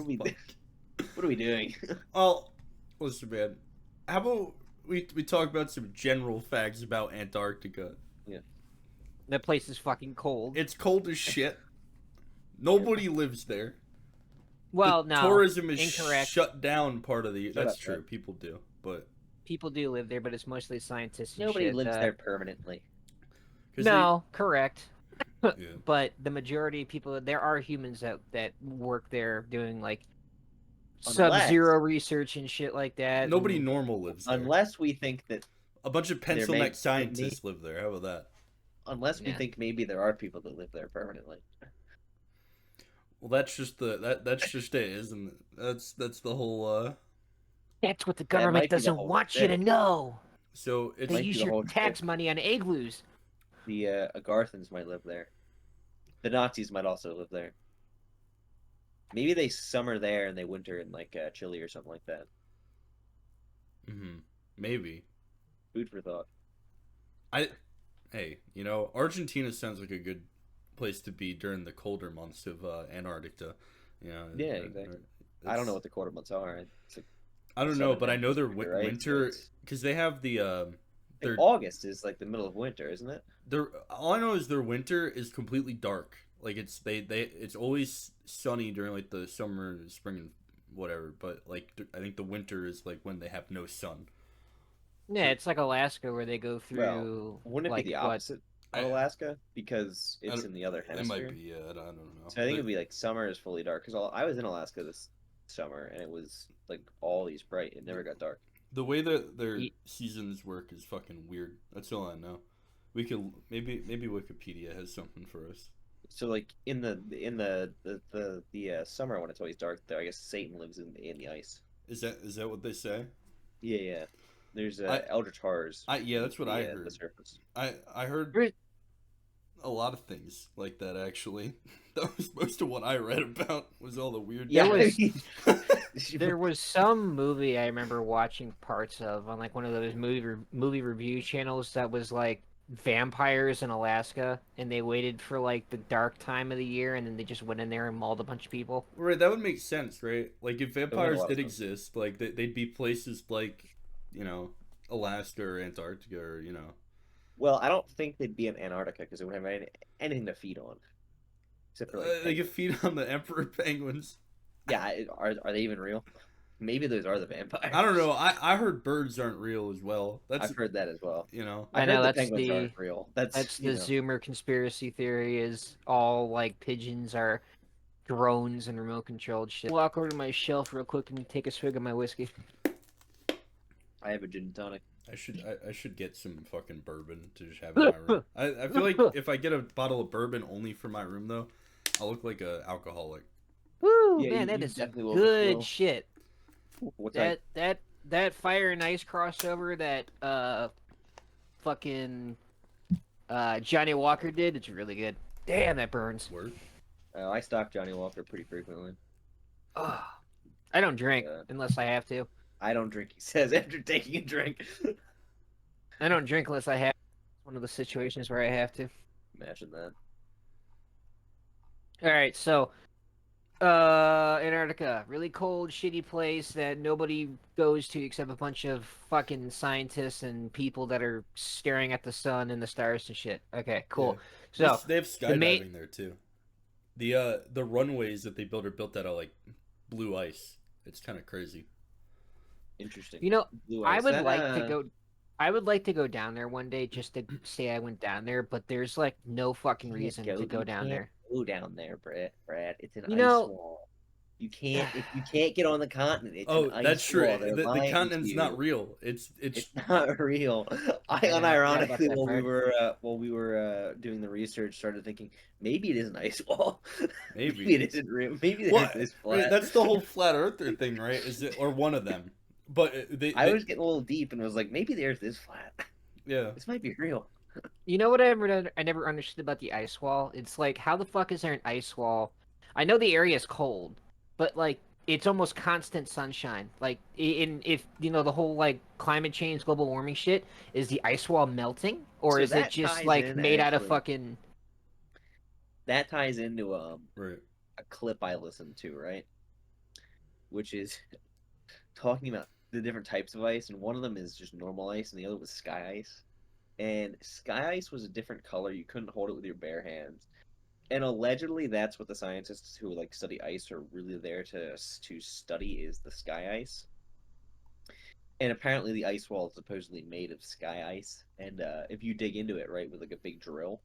fuck? What are we doing? Well, listen, man. How about we talk about some general facts about Antarctica? Yeah. That place is fucking cold. It's cold as shit. Nobody lives there. The Well, no, tourism is incorrect. shut down part of the. Shut That's up, true. man. People do, but People do live there, but it's mostly scientists and Nobody shit. lives there permanently. No, correct. Yeah. But the majority of people, there are humans that work there doing like Unless- sub-zero research and shit like that. Nobody and- normal lives there. Unless we think that, A bunch of There pencil may- neck scientists live there. How about that? unless we Yeah. think maybe there are people that live there permanently. Well, that's just that's just it, isn't it? That's the whole. That's what the might government be the doesn't whole want you to thing. know. So it's They Might be use the your whole tax thing. money on igloos. The Agarthans might live there. The Nazis might also live there. Maybe they summer there and they winter in like Chile or something like that. maybe. Food for thought. Hey, Argentina sounds like a good place to be during the colder months of Antarctica. Yeah, exactly. I don't know what the quarter months are. It's like I don't know, southern but I know their hemisphere, right? winter So because they have the their August is like the middle of winter, isn't it? their all I know is their winter is completely dark. Like it's it's always sunny during like the summer, spring, and whatever. But like I think the winter is like when they have no sun. Yeah, it's like Alaska where they go through. Well, wouldn't it like, be the what? opposite I- of Alaska because I it's don't- in the other It hemisphere? might be. Yeah, I don't know. So I think it'd be like summer is fully dark because I was in Alaska this summer and it was like always bright. It never got dark. The way that their Ye- seasons work is fucking weird. That's all I know. We could maybe Wikipedia has something for us. So like in the summer when it's always dark, though, I guess Satan lives in the ice. Is that what they say? Yeah, yeah. There's I- eldritch horrors. Yeah, that's what I heard. The surface. I heard There- a lot of things like that actually. That was most of what I read about was all the weird Yeah, shit. There was some movie I remember watching parts of on like one of those movie review channels that was like vampires in Alaska, and they waited for like the dark time of the year, and then they just went in there and mauled a bunch of people. Right, that would make sense, right? Like if vampires lot of did sense. exist, like they'd be places like, Alaska or Antarctica or Well, I don't think they'd be in Antarctica because it wouldn't have anything to feed on, except for like they could feed on the emperor penguins. yeah. Are they even real? Maybe those are the vampires. I don't know. I heard birds aren't real as well. That's I've heard that as well. I I know, heard the that's penguins the- aren't real. That's the you know. Zoomer conspiracy theory, is all like pigeons are drones and remote controlled shit. Walk over to my shelf real quick and take a swig of my whiskey. I have a gin and tonic. I should get some fucking bourbon to just have in my room. I feel like if I get a bottle of bourbon only for my room though, I'll look like a alcoholic. Woo, Yeah, man, that you is definitely will- good will. shit. What's That Fire and Ice crossover that fucking Johnny Walker did, it's really good. Damn, that burns. Word. I stock Johnny Walker pretty frequently. Ugh. I don't drink Yeah. unless I have to. I don't drink. He says after taking a drink. I don't drink unless I have. It's one of the situations where I have to. Imagine that. All right, so Antarctica, really cold, shitty place that nobody goes to except a bunch of fucking scientists and people that are staring at the sun and the stars and shit. Okay, cool. Yeah. So they have skydiving main- there too. The runways that they built are built out of like blue ice. It's kind of crazy. Interesting. you know, Blue I ice. would like to go. I would like to go down there one day just to say I went down there, but there's like no fucking Can't reason to you go down can't there. Go down there, Brad. It's an You ice know- wall. You can't if you can't get on the continent. It's Oh, an ice that's true. wall. They're The lying continent's to not you. real. It's It's not real. I Yeah, I forgot about unironically that while we were doing the research started thinking maybe it is an ice wall. Maybe. it isn't real. Maybe the What? Earth is Right, flat. that's the whole flat earther thing, right? Is it or one of them? But I was getting a little deep and was like, maybe the Earth is flat. yeah. This might be real. You know what I never understood about the ice wall? It's like, how the fuck is there an ice wall? I know the area is cold, but like it's almost constant sunshine. Like if the whole like climate change, global warming shit, is the ice wall melting, or So is it that just ties like in, made out of actually. fucking? That ties into Right. a clip I listened to, right? which is talking about the different types of ice, and one of them is just normal ice, and the other was sky ice. And sky ice was a different color. You couldn't hold it with your bare hands. And allegedly, that's what the scientists who like study ice are really there to study is the sky ice. And apparently, the ice wall is supposedly made of sky ice. And if you dig into it right with like a big drill,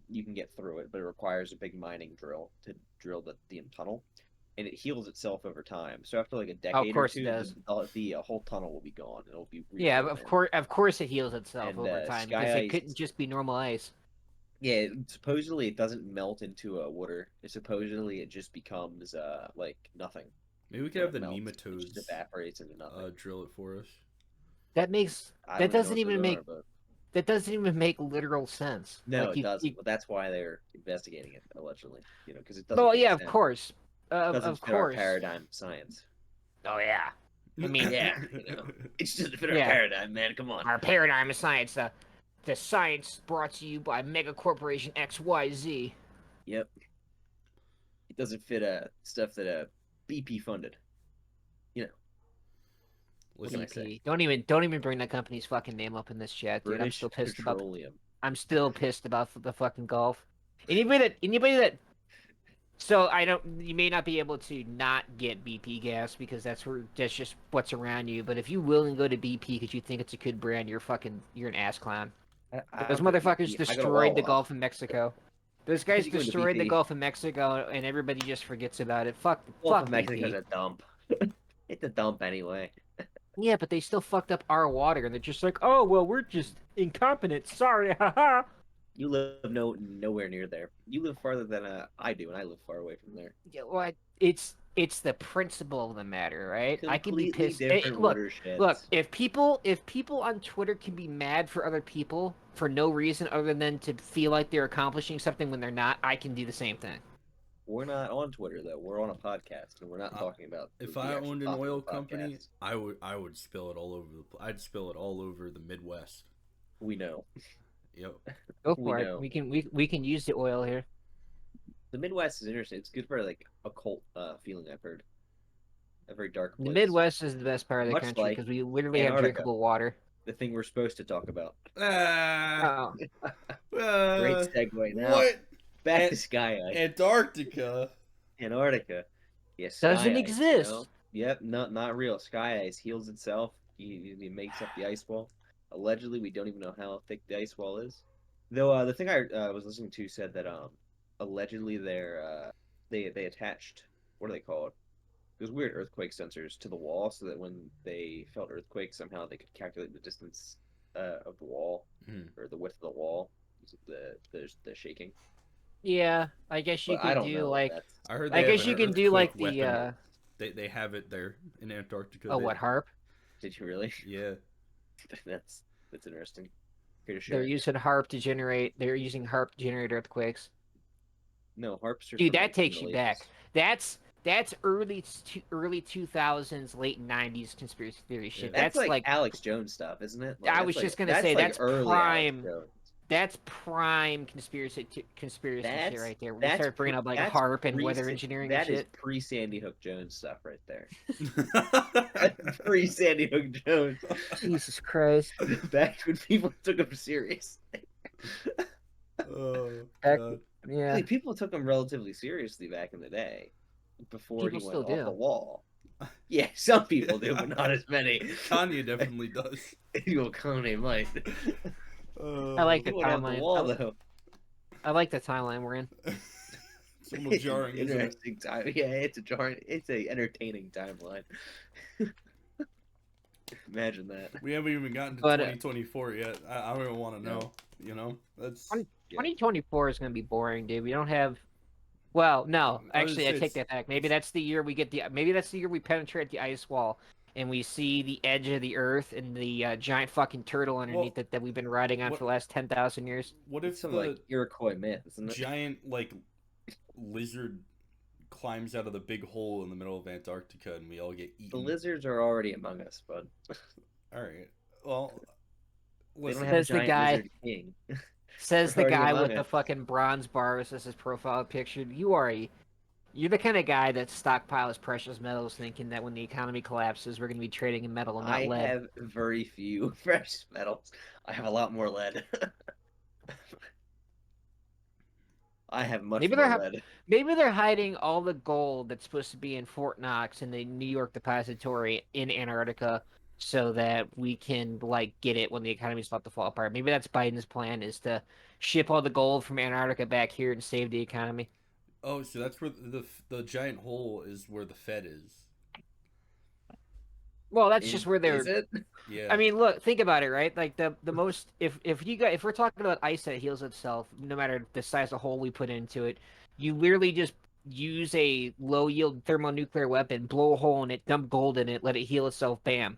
you can get through it, but it requires a big mining drill to drill the tunnel, and it heals itself over time. So after like a Oh, of decade or course it two, does. the whole tunnel will be gone. It'll be Yeah, refilled in. of course it heals itself And over time sky because it ice, couldn't just be normal ice. yeah, supposedly it doesn't melt into water. Supposedly it just becomes like nothing Maybe we could when have it the melts. It just nematodes evaporates into nothing. drill it for us. That makes I that don't even know doesn't what even those make are, but that doesn't even make literal sense. no, Like it you, doesn't. But that's why they're investigating it allegedly. Because it doesn't well, make yeah, of sense. course, It doesn't of fit our course. paradigm of science. Oh yeah, I mean, Yeah, it's just a fit our Yeah. paradigm, man. Come on. our paradigm of science. The science brought to you by Mega Corporation XYZ. Yep. It doesn't fit stuff that BP funded. You know, what can I say? BP. Don't even bring that company's fucking name up in this chat, dude. I'm British still pissed about. Petroleum. I'm still pissed about the fucking golf. Anybody that. So I don't. You may not be able to not get BP gas because that's just what's around you. But if you will and go to BP because you think it's a good brand, you're an ass clown. I Those don't go to motherfuckers BP. I go to destroyed the Wawa. Gulf of Mexico. Those Why'd guys you go into destroyed the BP? Gulf of Mexico, and everybody just forgets about it. Gulf Fuck of Mexico's BP. a dump. It's a dump anyway. Yeah, but they still fucked up our water, and they're just like, oh well, we're just incompetent. Sorry, haha. You live nowhere near there. You live farther than I do, and I live far away from there. Yeah, well, it's the principle of the matter, right? I can be Completely pissed. Hey, different look, watersheds. if people on Twitter can be mad for other people for no reason other than to feel like they're accomplishing something when they're not, I can do the same thing. We're not on Twitter though. We're on a podcast, and we're not talking about. If the I actual owned an topic of oil the company, podcast. I would spill it all over I'd spill it all over the Midwest. We know. Yep. Go We for it. know. We can use the oil here. The Midwest is interesting. It's good for like occult feeling. I've heard. A very dark The place. Midwest is the best part of the Much country like because we literally have Antarctica. drinkable water. The thing we're supposed to talk about. Oh, Great segue. Now What? back to sky ice. Antarctica. Antarctica. Yes, doesn't sky ice, exist. Yep, not real. Sky ice heals itself. He makes up the ice wall. Allegedly, we don't even know how thick the ice wall is. Though the thing I was listening to said that allegedly they attached, what are they called? Those weird earthquake sensors to the wall so that when they felt earthquakes somehow they could calculate the distance of the wall or the width of the wall because of the shaking. Yeah, I guess you But I could don't do know. like. That's I heard I they have guess an you can do like earthquake the. weapon. They have it there in Antarctica. Oh, what harp? Did you really? Yeah. that's interesting. Here to They're share. using harp to generate. They're using harp to generate earthquakes. No, harps are Dude, from that like, takes the you Middle back. Ages. That's early 2000s, late 90s conspiracy theory shit. Yeah. That's like Alex Jones stuff, isn't it? Like, I that's was like, just gonna that's say like that's early Alex prime. Jones. That's prime conspiracy shit right there. We start bringing up like that's harp and weather engineering and That is shit. pre Sandy Hook Jones stuff right there. That's pre Sandy Hook Jones. Jesus Christ. Back when people took him serious. Oh, Back- God. Yeah. Really, people took him relatively seriously back in the day, before People he still went off do. the wall. Yeah, some people do, but not as many. Kanye definitely does. Well, Kanye might. I like He the went off the timeline. wall though. I like the timeline we're in. It's almost jarring, isn't it? Interesting time. Yeah, it's a jarring. It's a entertaining timeline. Imagine that. We haven't even gotten to But, 2024 yet. I don't even want to know. You know, that's. 2024 is gonna be boring, dude. We don't have. Well, no, I was actually, gonna I say take that back. Maybe that's the year we get the. Maybe that's the year we penetrate the ice wall and we see the edge of the Earth and the giant fucking turtle underneath it that we've been riding on what- for the last 10,000 years. What if It's some the like Iroquois myth, isn't it? giant like lizard climbs out of the big hole in the middle of Antarctica and we all get The eaten? lizards are already among us, bud. All right. Well, They don't listen. have a Says the giant guy- lizard king. Says the Already guy among with the us. fucking bronze bars as his profile picture. You are You're the kind of guy that stockpiles precious metals, thinking that when the economy collapses, we're going to be trading in metal and not I lead. have very few precious metals. I have a lot more lead. I have much Maybe more they're lead. maybe they're hiding all the gold that's supposed to be in Fort Knox in the New York Depository in Antarctica, so that we can like get it when the economy's about to fall apart. Maybe that's Biden's plan, is to ship all the gold from Antarctica back here and save the economy. Oh, so that's where the giant hole is where the Fed is. Well, that's Is just where is they're. it? I Yeah. mean, look, think about it, right? Like the most, if we're talking about ice that heals itself, no matter the size of hole we put into it, you literally just use a low yield thermonuclear weapon, blow a hole in it, dump gold in it, let it heal itself. Bam,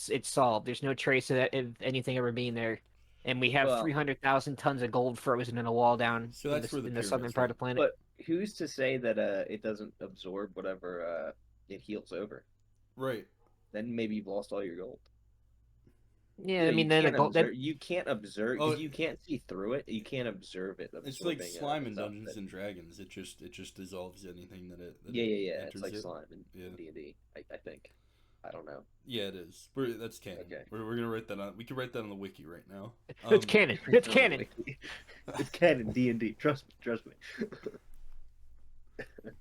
it's solved. There's no trace of anything ever being there, and we have Well, 300,000 tons of gold frozen in a wall down So that's where the in the southern pyramids part went. of the planet. but who's to say that it doesn't absorb whatever it heals over? Right. Then maybe you've lost all your gold. Yeah, You know, I mean, then the gold. Then You can't observe Oh, because you can't see through it. You can't observe it it's like absorbing slime in stuff. Dungeons and Dragons. It just dissolves anything that Yeah, it yeah, yeah. It's enters like it. slime Yeah. in D&D. I think. I don't know. Yeah, it is. That's canon. Okay. We're gonna write that on. We can write that on the wiki right now. it's canon. It's canon. It's canon D&D. Trust me. Trust me.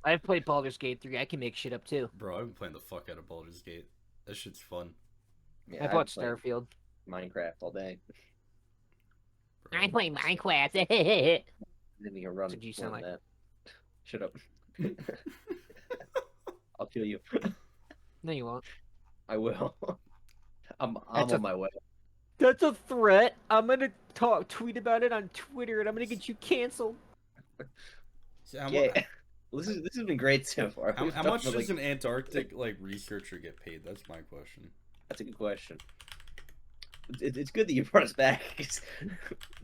I've played Baldur's Gate 3. I can make shit up too. Bro, I've been playing the fuck out of Baldur's Gate. That shit's fun. Yeah, I I've bought played Starfield. Minecraft all day. Bro. I play Minecraft. Didn't even run What do you more sound than like? that. Shut up. I'll kill you. No, you won't. I will. I'm That's on my way. That's a threat. I'm gonna tweet about it on Twitter, and I'm gonna get you canceled. So how, Yeah. This has been great so far. how, We've how talked much for, does an Antarctic researcher get paid? That's my question. That's a good question. It's good that you brought us back, 'cause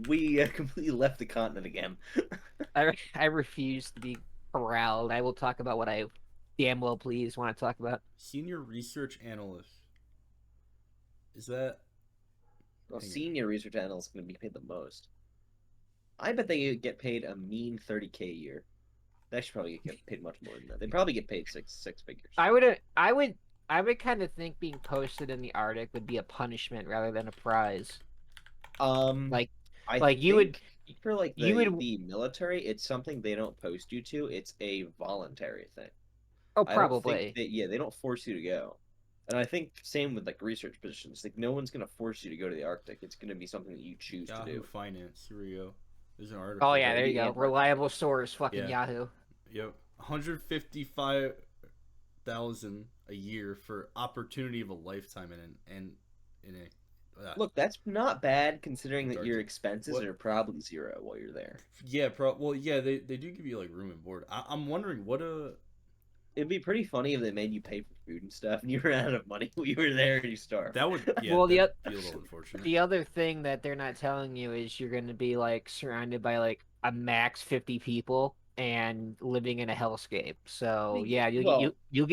we completely left the continent again. I refuse to be corralled. I will talk about what I damn well please want to talk about. Senior research analyst. Is that? Well, Hang on. senior research analysts going to be paid the most. I bet they get paid a mean 30K a year. They should probably get paid much more than that. They probably get paid six figures. I would kind of think being posted in the Arctic would be a punishment rather than a prize. Like I like you would think for like you would the military, it's something they don't post you to. It's a voluntary thing. oh I don't think probably. they don't force you to go. And I think same with like research positions. Like no one's gonna force you to go to the Arctic. It's gonna be something that you choose to Yahoo do. Finance. Here we go. There's an article. Oh yeah, there you The go. Antarctic. Reliable source, fucking Yeah. Yahoo. Yep. 155,000 a year for opportunity of a lifetime in a. Look, that's not bad considering that your Antarctic. expenses What? are probably zero while you're there. Yeah, well, yeah, they do give you like room and board. I'm wondering what a. It'd be pretty funny if they made you pay for food and stuff and you ran out of money when you were there and you starved. That would, yeah, Well, that'd be a little unfortunate. The other thing that they're not telling you is you're going to be like surrounded by like a max 50 people and living in a hellscape. So yeah, Well, you'll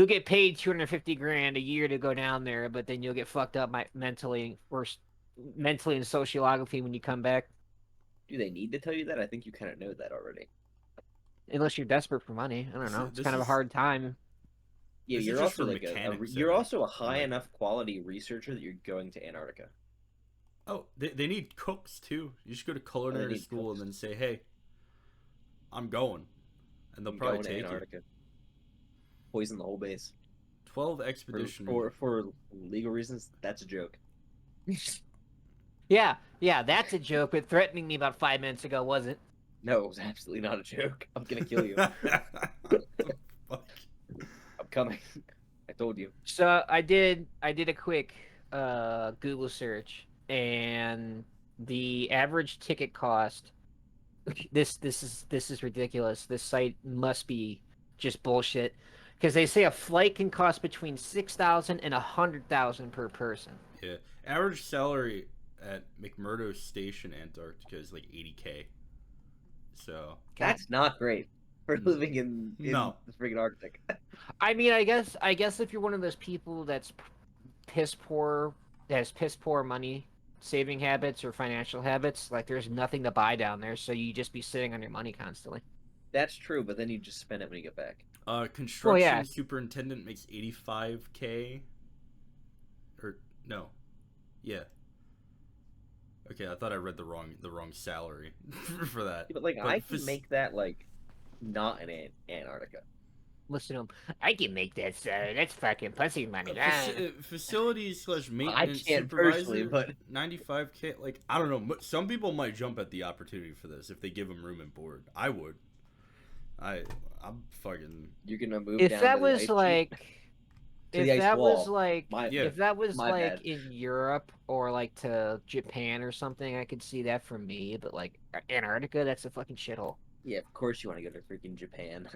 get paid 250 grand a year to go down there, but then you'll get fucked up mentally mentally and sociologically when you come back. do they need to tell you that? I think you kind of know that already. Unless you're desperate for money, I don't know. It's This kind of a is- hard time. Yeah, This is you're just also for like mechanics, I you're think. also a high Like- enough quality researcher that you're going to Antarctica. Oh, they need cooks too. You just go to culinary need school cooks. and then say, "Hey, I'm going," and they'll I'm probably going to take you. Antarctica. Poison the whole base. 12 expedition. For legal reasons, that's a joke. Yeah, that's a joke, but threatening me about 5 minutes ago wasn't. No, it was absolutely not a joke. I'm gonna kill you. Fuck. I'm coming. I told you. So I did a quick Google search, and the average ticket cost. This is ridiculous. This site must be just bullshit, because they say a flight can cost between 6,000 and 100,000 per person. Yeah, average salary at McMurdo Station, Antarctica, is like 80K. So That's not great for living in No. the friggin' Arctic. I mean, I guess if you're one of those people that's piss poor, that has piss poor money saving habits or financial habits, like there's nothing to buy down there, so you just be sitting on your money constantly. That's true, but then you just spend it when you get back. Well, Construction yeah. superintendent makes 85K. Or no, yeah. Okay, I thought I read the wrong salary for that. Yeah, but like But I can make that like not in Antarctica. Listen to him. I can make that, sir. That's fucking pussy money. Ah. facilities slash I maintenance can't personally, supervisor, but 95K. Like, I don't know. Some people might jump at the opportunity for this if they give them room and board. I would. I'm fucking you're gonna move If down that to the was ice sheet, like, to the if ice that was wall. like, Yeah. if that was My like bad. in Europe or like to Japan or something, I could see that from me. But like Antarctica, that's a fucking shithole. Yeah, of course you want to go to freaking Japan.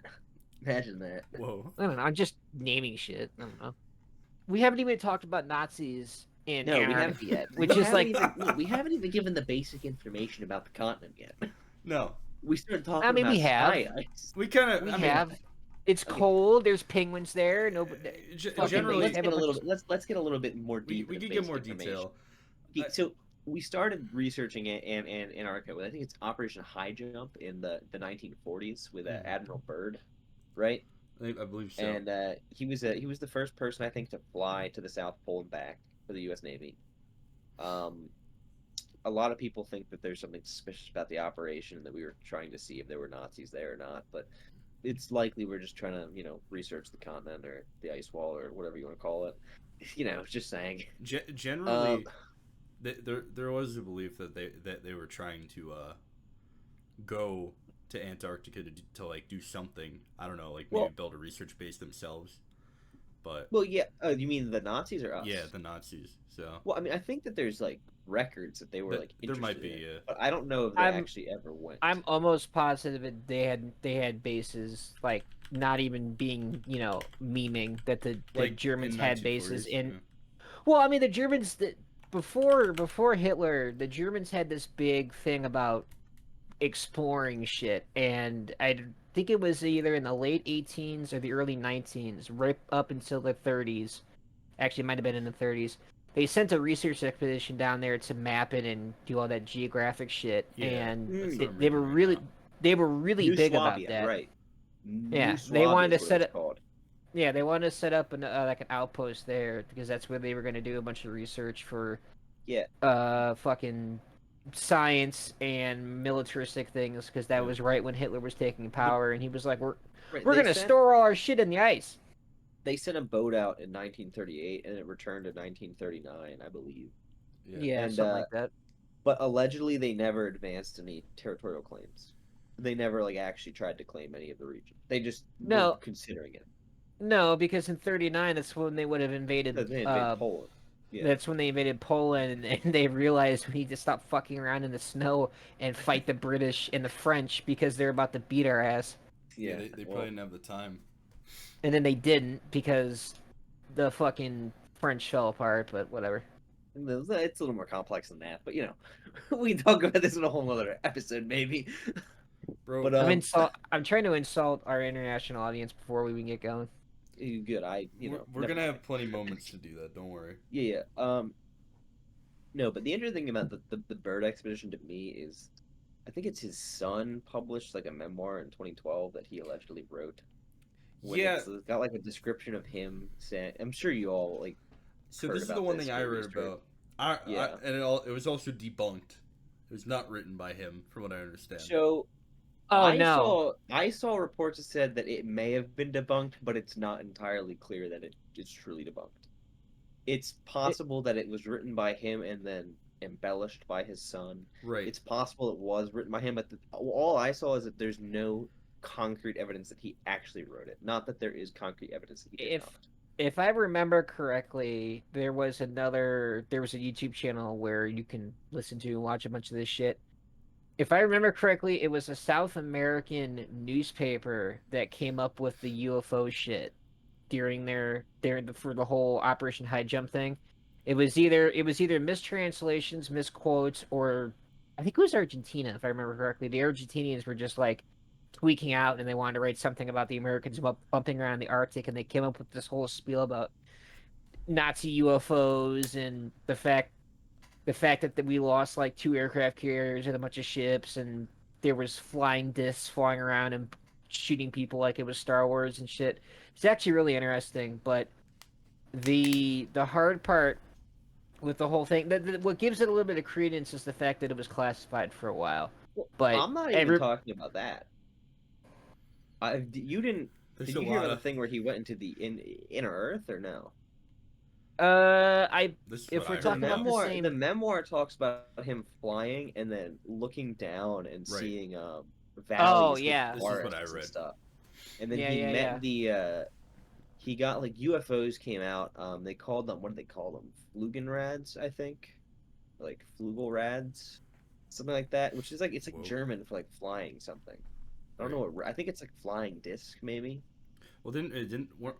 Imagine that. whoa. I don't know. I'm just naming shit. I don't know. We haven't even talked about Nazis in No, we haven't. Antarctica yet, We which is haven't like, even. No, we haven't even given the basic information about the continent yet. No, We started I talking mean, about we have. sky ice. we kind of. We I have. mean, It's Okay. cold. There's penguins there. No, fucking Okay, but generally, let's have get a a little bunch bit. Let's get a little bit more we deep we into could get basic more information. detail. Okay, so we started researching it in Antarctica with I think it's Operation High Jump in the 1940s with Mhm. Admiral Byrd, right? I believe so. And he was the first person I think to fly to the South Pole and back for the U.S. Navy. Um, a lot of people think that there's something suspicious about the operation that we were trying to see if there were Nazis there or not, but it's likely we're just trying to research the continent or the ice wall or whatever you want to call it. Just saying. Um, Generally, there was a belief that they were trying to go to Antarctica to like do something. I don't know, like maybe well, build a research base themselves. But yeah. You mean the Nazis or yeah, us? the Nazis. So Well, I mean, I think that there's like records that they were like there might interested be. in, Yeah. but I don't know if they I'm actually ever went. I'm almost positive that they had bases like not even being memeing that the Like Germans in had bases 1940s. in. Yeah. Well, I mean the Germans that before Hitler, the Germans had this big thing about exploring shit, and I think it was either in the late 18s or the early 19s, right up until the 30s. Actually, it might have been in the 30s. They sent a research expedition down there to map it and do all that geographic shit, Yeah, and that's Mm. what I'm they reading were right really now. they were really New big about Swabia, that. right? New Yeah, they Swabia wanted to is what it set was up. called. Yeah, they wanted to set up like an outpost there because that's where they were going to do a bunch of research for Yeah, fucking science and militaristic things because that Yeah. was right when Hitler was taking The power and he was like right. we're going to store all our shit in the ice. They sent a boat out in 1938, and it returned in 1939, I believe. yeah. Yeah, And something like that. but allegedly they never advanced any territorial claims. They never like actually tried to claim any of the region. They just were No, considering it. no, because in 39 that's when they would have invaded They invaded Poland. Yeah, that's when they invaded Poland and they realized we need to stop fucking around in the snow and fight the British and the French because they're about to beat our ass. Yeah, yeah. they probably Well, didn't have the time. And then they didn't because the fucking French fell apart, but whatever. it's a little more complex than that. But we can talk about this in a whole other episode, maybe. Bro, But I'm trying to insult our international audience before we even get going. good. we're Never gonna mind. have plenty moments to do that. Don't worry. Yeah, yeah. No, but the interesting thing about the bird expedition to me is, I think it's his son published like a memoir in 2012 that he allegedly wrote. When Yeah. it's got like a description of him saying, I'm sure you all like So heard this is the about one this thing or I read researched. about. I Yeah. and it was also debunked. It was not written by him, from what I understand. So Oh no. I saw reports that said that it may have been debunked, but it's not entirely clear that it's truly debunked. It's It, possible that it was written by him and then embellished by his son. Right. It's possible it was written by him, but all I saw is that there's no concrete evidence that he actually wrote it. Not that there is concrete evidence that he did if not. if I remember correctly, there was a YouTube channel where you can listen to and watch a bunch of this shit. If I remember correctly, it was a South American newspaper that came up with the UFO shit during for the whole Operation High Jump thing. It was either mistranslations, misquotes, or I think it was Argentina, if I remember correctly. The Argentinians were just like tweaking out and they wanted to write something about the Americans bumping around the Arctic, and they came up with this whole spiel about Nazi UFOs and the fact that we lost like two aircraft carriers and a bunch of ships, and there was flying discs flying around and shooting people like it was Star Wars and shit. It's actually really interesting, but the hard part with the whole thing, what gives it a little bit of credence is the fact that it was classified for a while. Well, But I'm not even every talking about that. You didn't? There's Did a you hear lot about the of. thing where he went into the inner Earth or no? I This is if what we're I The heard talking about about. the memoir, the same, memoir talks about him flying and then looking down and Right. seeing oh valleys with yeah, This is what I forests and read. stuff. And then yeah, he yeah, yeah. met the he got like UFOs came out. They called them, what did they call them? Flugenrads, I think, like Flugelrads, something like that. Which is like it's like Whoa. German for like flying something. I don't Right. know what. I think it's like flying disc maybe. Well,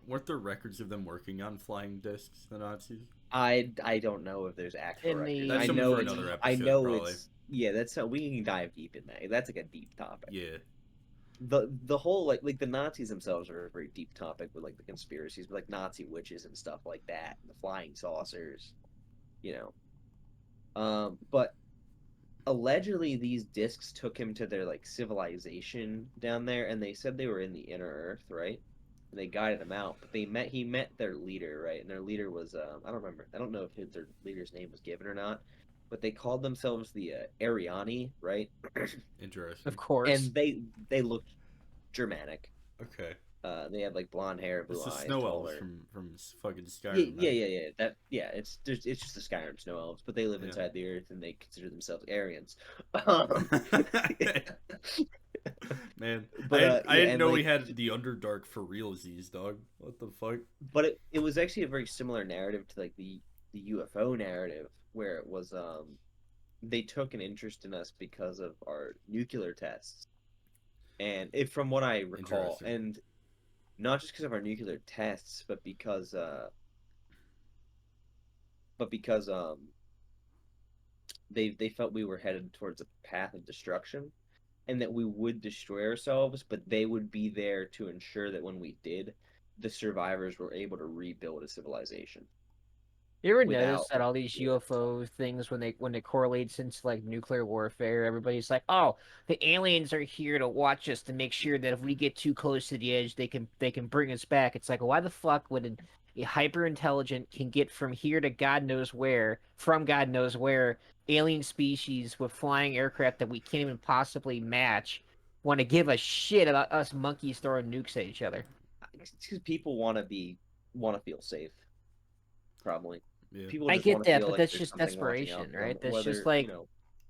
weren't there records of them working on flying discs? The Nazis. I don't know if there's actual In records. That's I something know for the it's another I episode, know probably. it's yeah. That's how we can dive deep in that. That's like a deep topic. Yeah. The whole like the Nazis themselves are a very deep topic with like the conspiracies, with like Nazi witches and stuff like that, the flying saucers, you know. But allegedly these discs took him to their like civilization down there, and they said they were in the inner Earth, right? And they guided him out, but he met their leader, right? And their leader was I don't remember, I don't know if their leader's name was given or not, but they called themselves the Ariani, right? of Interesting. course. And they looked Germanic. Okay. They had like blonde hair, It's blue the eyes, snow elves taller. from fucking Yeah, Skyrim yeah, then. yeah, yeah. That yeah, it's just the Skyrim snow elves, but they live Yeah. inside the earth and they consider themselves Aryans. Um, Man, but I yeah, didn't and know we like, had the Underdark for realsies, dog. What the fuck? but it was actually a very similar narrative to like the UFO narrative, where it was they took an interest in us because of our nuclear tests, and if from what I recall, Interesting. and not just because of our nuclear tests, but because they felt we were headed towards a path of destruction, and that we would destroy ourselves, but they would be there to ensure that when we did, the survivors were able to rebuild a civilization You ever notice without that all these nuclear stuff. UFO things, when it correlates into like nuclear warfare, everybody's like, "Oh, the aliens are here to watch us to make sure that if we get too close to the edge, they can bring us back." It's like, why the fuck would a hyper intelligent can get from here to God knows where, from God knows where, alien species with flying aircraft that we can't even possibly match, want to give a shit about us monkeys throwing nukes at each other? Because people want to feel safe, probably. Yeah. People I just get want to that, feel but like that's there's just something watching out desperation, for them, right? That's just whether like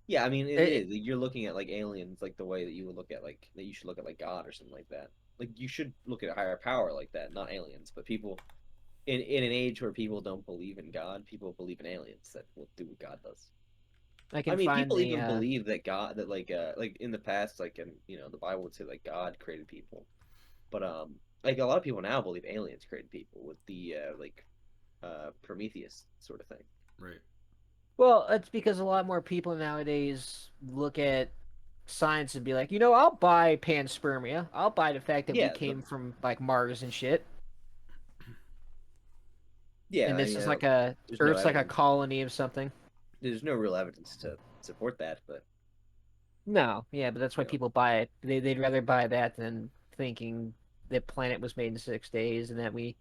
yeah, I mean, it it, is. You're looking at like aliens, like the way that you would look at like that you should look at like God or something like that. Like you should look at a higher power like that, not aliens. But people in an age where people don't believe in God, people believe in aliens that will do what God does. I I can mean, find people the even believe that God, that like in the past, like in the Bible would say like God created people, but like a lot of people now believe aliens created people with the Prometheus sort of thing. Right. well, it's because a lot more people nowadays look at science and be like, I'll buy panspermia. I'll buy the fact that we Yeah, came from like Mars and shit. yeah. And I this mean, is like a there's no Earth's like a evidence. colony of something. There's no real evidence to support that, but No, yeah, but that's why you know, people buy it. They'd rather buy that than thinking the planet was made in 6 days and that we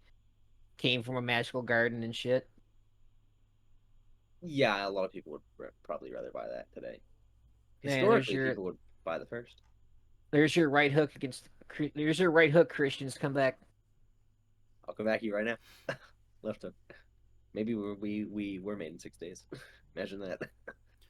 came from a magical garden and shit. yeah, a lot of people would probably rather buy that today. Man, Historically, people would buy the first. there's your right hook against there's your right hook, Christians. Come back. I'll come back to you right now. Left hook. Maybe we were made in 6 days. Imagine that.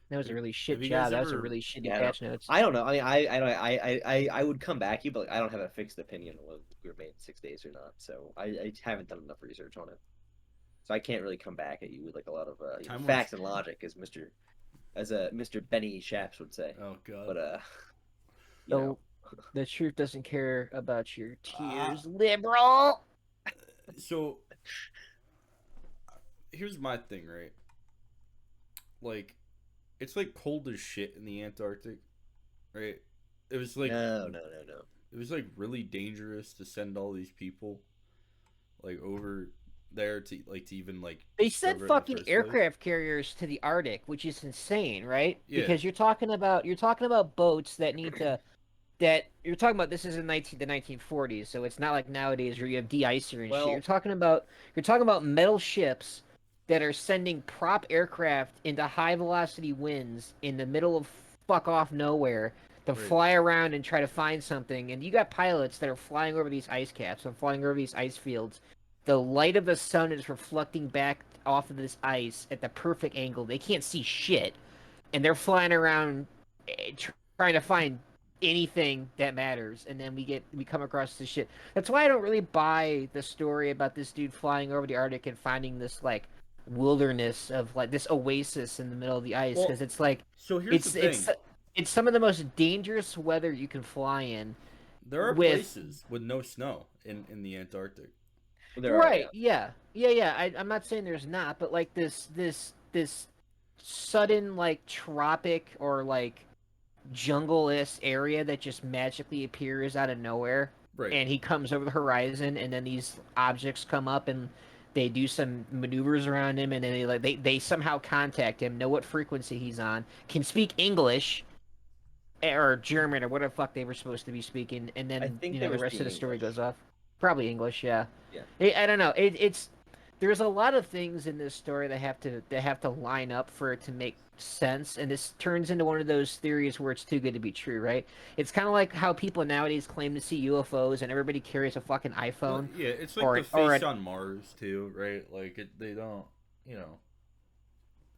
That was a really Have shit you guys job. That was a ever? really shitty Yeah, I don't know. patch notes. I don't know. I mean, I would come back you, but like, I don't have a fixed opinion on whether we were made in 6 days or not. So I haven't done enough research on it. So I can't really come back at you with like a lot of Time was. facts and logic, as a Mr. Benny Shaps would say. Oh God. But you know, So the truth doesn't care about your Uh, tears, liberal. so here's my thing, right? Like, it's like cold as shit in the Antarctic, right? It was like no. it was like really dangerous to send all these people like over there to even like They sent discover it in the fucking first place. aircraft carriers to the Arctic, which is insane, right? Yeah, Because you're talking about boats that need to that you're talking about. This is in the 1940s, so it's not like nowadays where you have de-icer and shit. Well, You're talking about metal ships that are sending prop aircraft into high velocity winds in the middle of fuck off nowhere to Right. fly around and try to find something. And you got pilots that are flying over these ice caps and flying over these ice fields. The light of the sun is reflecting back off of this ice at the perfect angle. They can't see shit, and they're flying around trying to find anything that matters. And then we come across this shit. That's why I don't really buy the story about this dude flying over the Arctic and finding this like wilderness of like this oasis in the middle of the ice, because Well, it's like so here's the it's thing. it's it's some of the most dangerous weather you can fly in There are with. places with no snow in the Antarctic. there are, yeah. Right, yeah. I'm not saying there's not, but like this sudden like tropic or like jungle-esque area that just magically appears out of nowhere, Right. and he comes over the horizon, and then these objects come up and they do some maneuvers around him, and then they somehow contact him, know what frequency he's on, can speak English or German or whatever the fuck they were supposed to be speaking, and I then think they the were rest of the speaking story English. goes off. Probably English, yeah. Yeah. I don't know. It's there's a lot of things in this story that have to line up for it to make sense, and this turns into one of those theories where it's too good to be true, right? It's kind of like how people nowadays claim to see UFOs, and everybody carries a fucking Well, iPhone yeah, it's like or the or face a, on Mars too, right? Like they don't, you know,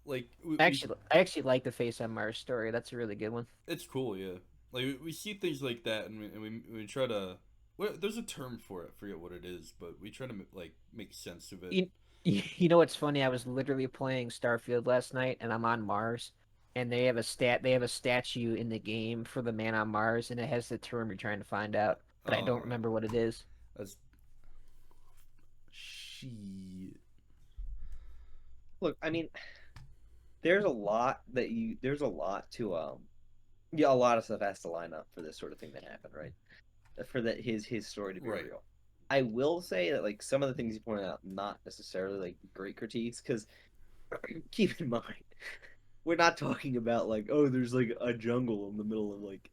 like I actually like the Face on Mars story. That's a really good one. it's cool, yeah. Like we see things like that, and we try to. Well, there's a term for it. I forget what it is, but we try to like make sense of it. You, you know what's funny? I was literally playing Starfield last night, and I'm on Mars, and they have a statue in the game for the man on Mars, and it has the term you're trying to find out, but I don't Uh, remember what it is. that's she. Look, I mean, there's a lot to yeah, a lot of stuff has to line up for this sort of thing to happen, right? For that his story to be Right. real. I will say that like some of the things you pointed out, not necessarily like great critiques, because keep in mind, we're not talking about like, oh, there's like a jungle in the middle of like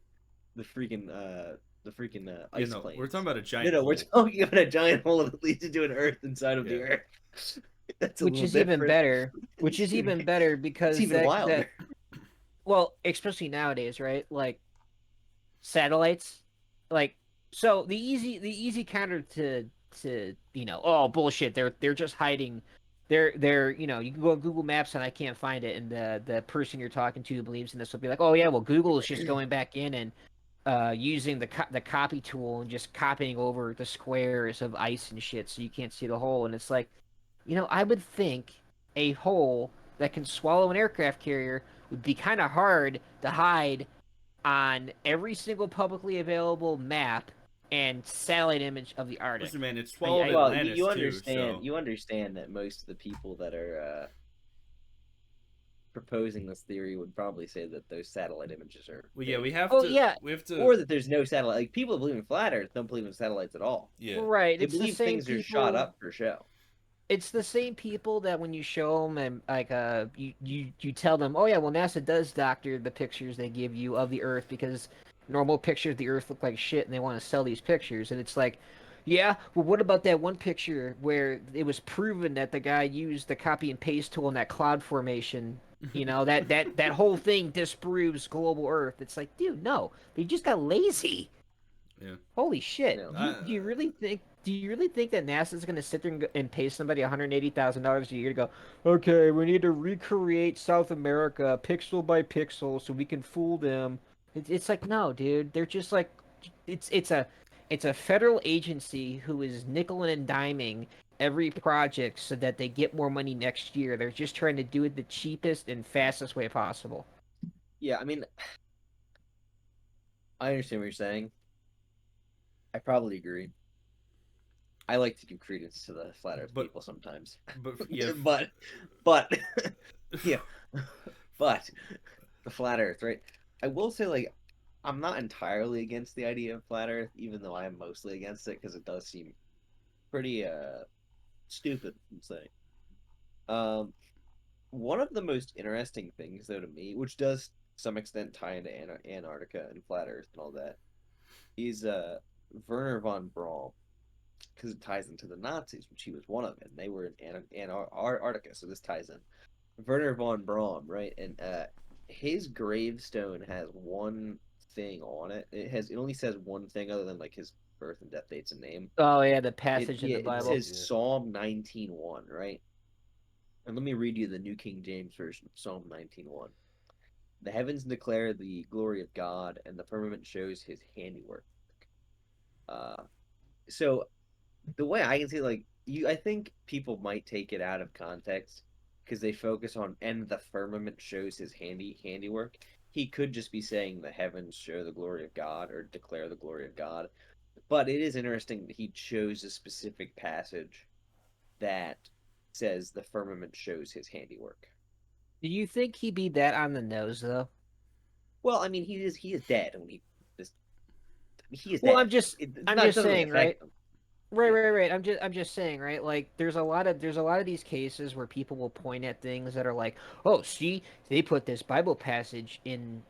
the freaking Yeah, ice no, we're talking plains. about a No, giant no, we're hole. talking about a giant hole that leads into an earth inside of Yeah. the earth. That's a Which little is even different. better. Which is even better It's because even that wilder. well, especially nowadays, right? Like satellites, like so the easy counter to oh bullshit, they're just hiding. They're you can go on Google Maps and I can't find it, and the person you're talking to who believes in this will be like, oh yeah, well Google is just going back in and using the copy tool and just copying over the squares of ice and shit so you can't see the hole. And it's like, I would think a hole that can swallow an aircraft carrier would be kind of hard to hide on every single publicly available map and satellite image of the Arctic. Listen, man, it I, swallowed I Well, Atlantis too. So you understand that most of the people that are proposing this theory would probably say that those satellite images are well, yeah, fake, oh yeah, we have to, or that there's no satellite. Like people that believe in flat Earth don't believe in satellites at all. yeah, right. They believe things are shot up for show. It's the same people that when you show them and like you tell them, oh yeah, well NASA does doctor the pictures they give you of the Earth because normal pictures of the Earth look like shit and they want to sell these pictures. And it's like, yeah, well what about that one picture where it was proven that the guy used the copy and paste tool in that cloud formation? That whole thing disproves global Earth. It's like, dude, no, they just got lazy. yeah. Holy shit! No, Do you really think that NASA's going to sit there and pay somebody $180,000 a year to go? Okay, we need to recreate South America pixel by pixel so we can fool them. It's like no, dude. They're just like it's a federal agency who is nickel and diming every project so that they get more money next year. They're just trying to do it the cheapest and fastest way possible. yeah, I mean, I understand what you're saying. I probably agree. I like to give credence to the flat Earth but people sometimes, yeah, but yeah, but the flat Earth, right? I will say, like, I'm not entirely against the idea of flat Earth, even though I am mostly against it because it does seem pretty stupid. I'm saying. Um, One of the most interesting things, though, to me, which does to some extent tie into Antarctica and flat Earth and all that, is Werner von Braun, because it ties into the Nazis, which he was one of, and they were in Antarctica, so this ties in. Werner von Braun, right? And his gravestone has one thing on it. It only says one thing other than like his birth and death dates and name. Oh yeah, the passage in the It Bible. says Psalm 19:1, right? And let me read you the New King James Version of Psalm 19:1. The heavens declare the glory of God, and the firmament shows his handiwork. Uh, so the way I can see, like I think people might take it out of context because they focus on and the firmament shows his handiwork. He could just be saying the heavens show the glory of God or declare the glory of God. But it is interesting that he chose a specific passage that says the firmament shows his handiwork. Do you think he'd be that on the nose though? Well, I mean, he is dead when he is Well, dead. It I'm not just doesn't really saying, right? affect him. Right, Yeah. right, right. I'm just saying, right? Like, there's a lot of these cases where people will point at things that are like, oh, see, they put this Bible passage in,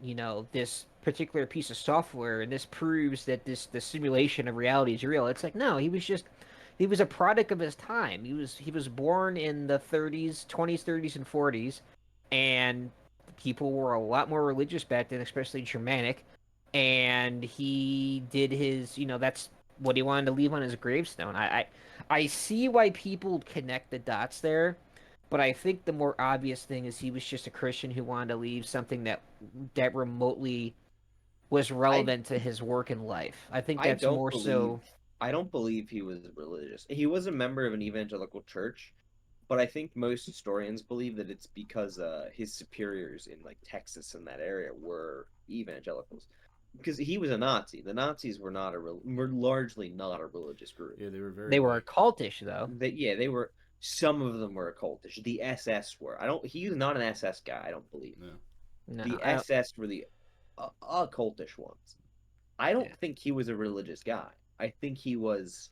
this particular piece of software, and this proves that the simulation of reality is real. It's like, no, he was a product of his time. He was born in the 30s, 20s, 30s, and 40s, and people were a lot more religious back then, especially Germanic. And he did his, that's what he wanted to leave on his gravestone. I see why people connect the dots there, but I think the more obvious thing is he was just a Christian who wanted to leave something that remotely was I relevant to his work in life. I think I that's don't more believe so. I don't believe he was religious. He was a member of an evangelical church, but I think most historians believe that it's because his superiors in like Texas and that area were evangelicals. Because he was a Nazi. The Nazis were largely not a religious group. Yeah, they were very They were like. cultish though. They were some of them were occultish. The SS were. I don't. He was not an SS guy. I don't believe. No. No, The I don't. SS were the occultish ones. I don't Yeah. think he was a religious guy. I think he was.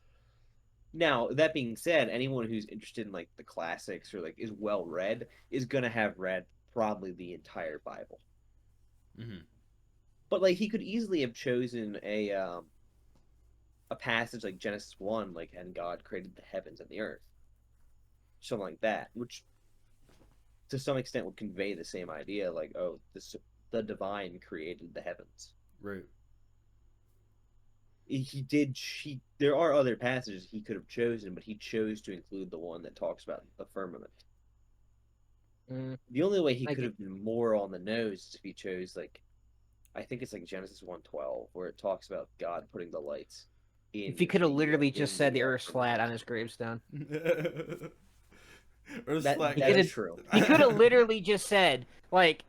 Now that being said, anyone who's interested in like the classics or like is well read is gonna have read probably the entire Bible. Mm-hmm. But like he could easily have chosen a passage like Genesis 1, like and God created the heavens and the earth, something like that, which to some extent would convey the same idea, like oh, the divine created the heavens. Right. He did. There are other passages he could have chosen, but he chose to include the one that talks about the firmament. Mm, The only way he I could get. have been more on the nose is if he chose like I think it's like Genesis 1:12, where it talks about God putting the lights If he could have literally just in said the the Earth's flat firmament. on his gravestone. Earth's flat, He could That's have. guys. true. He could have literally just said, like,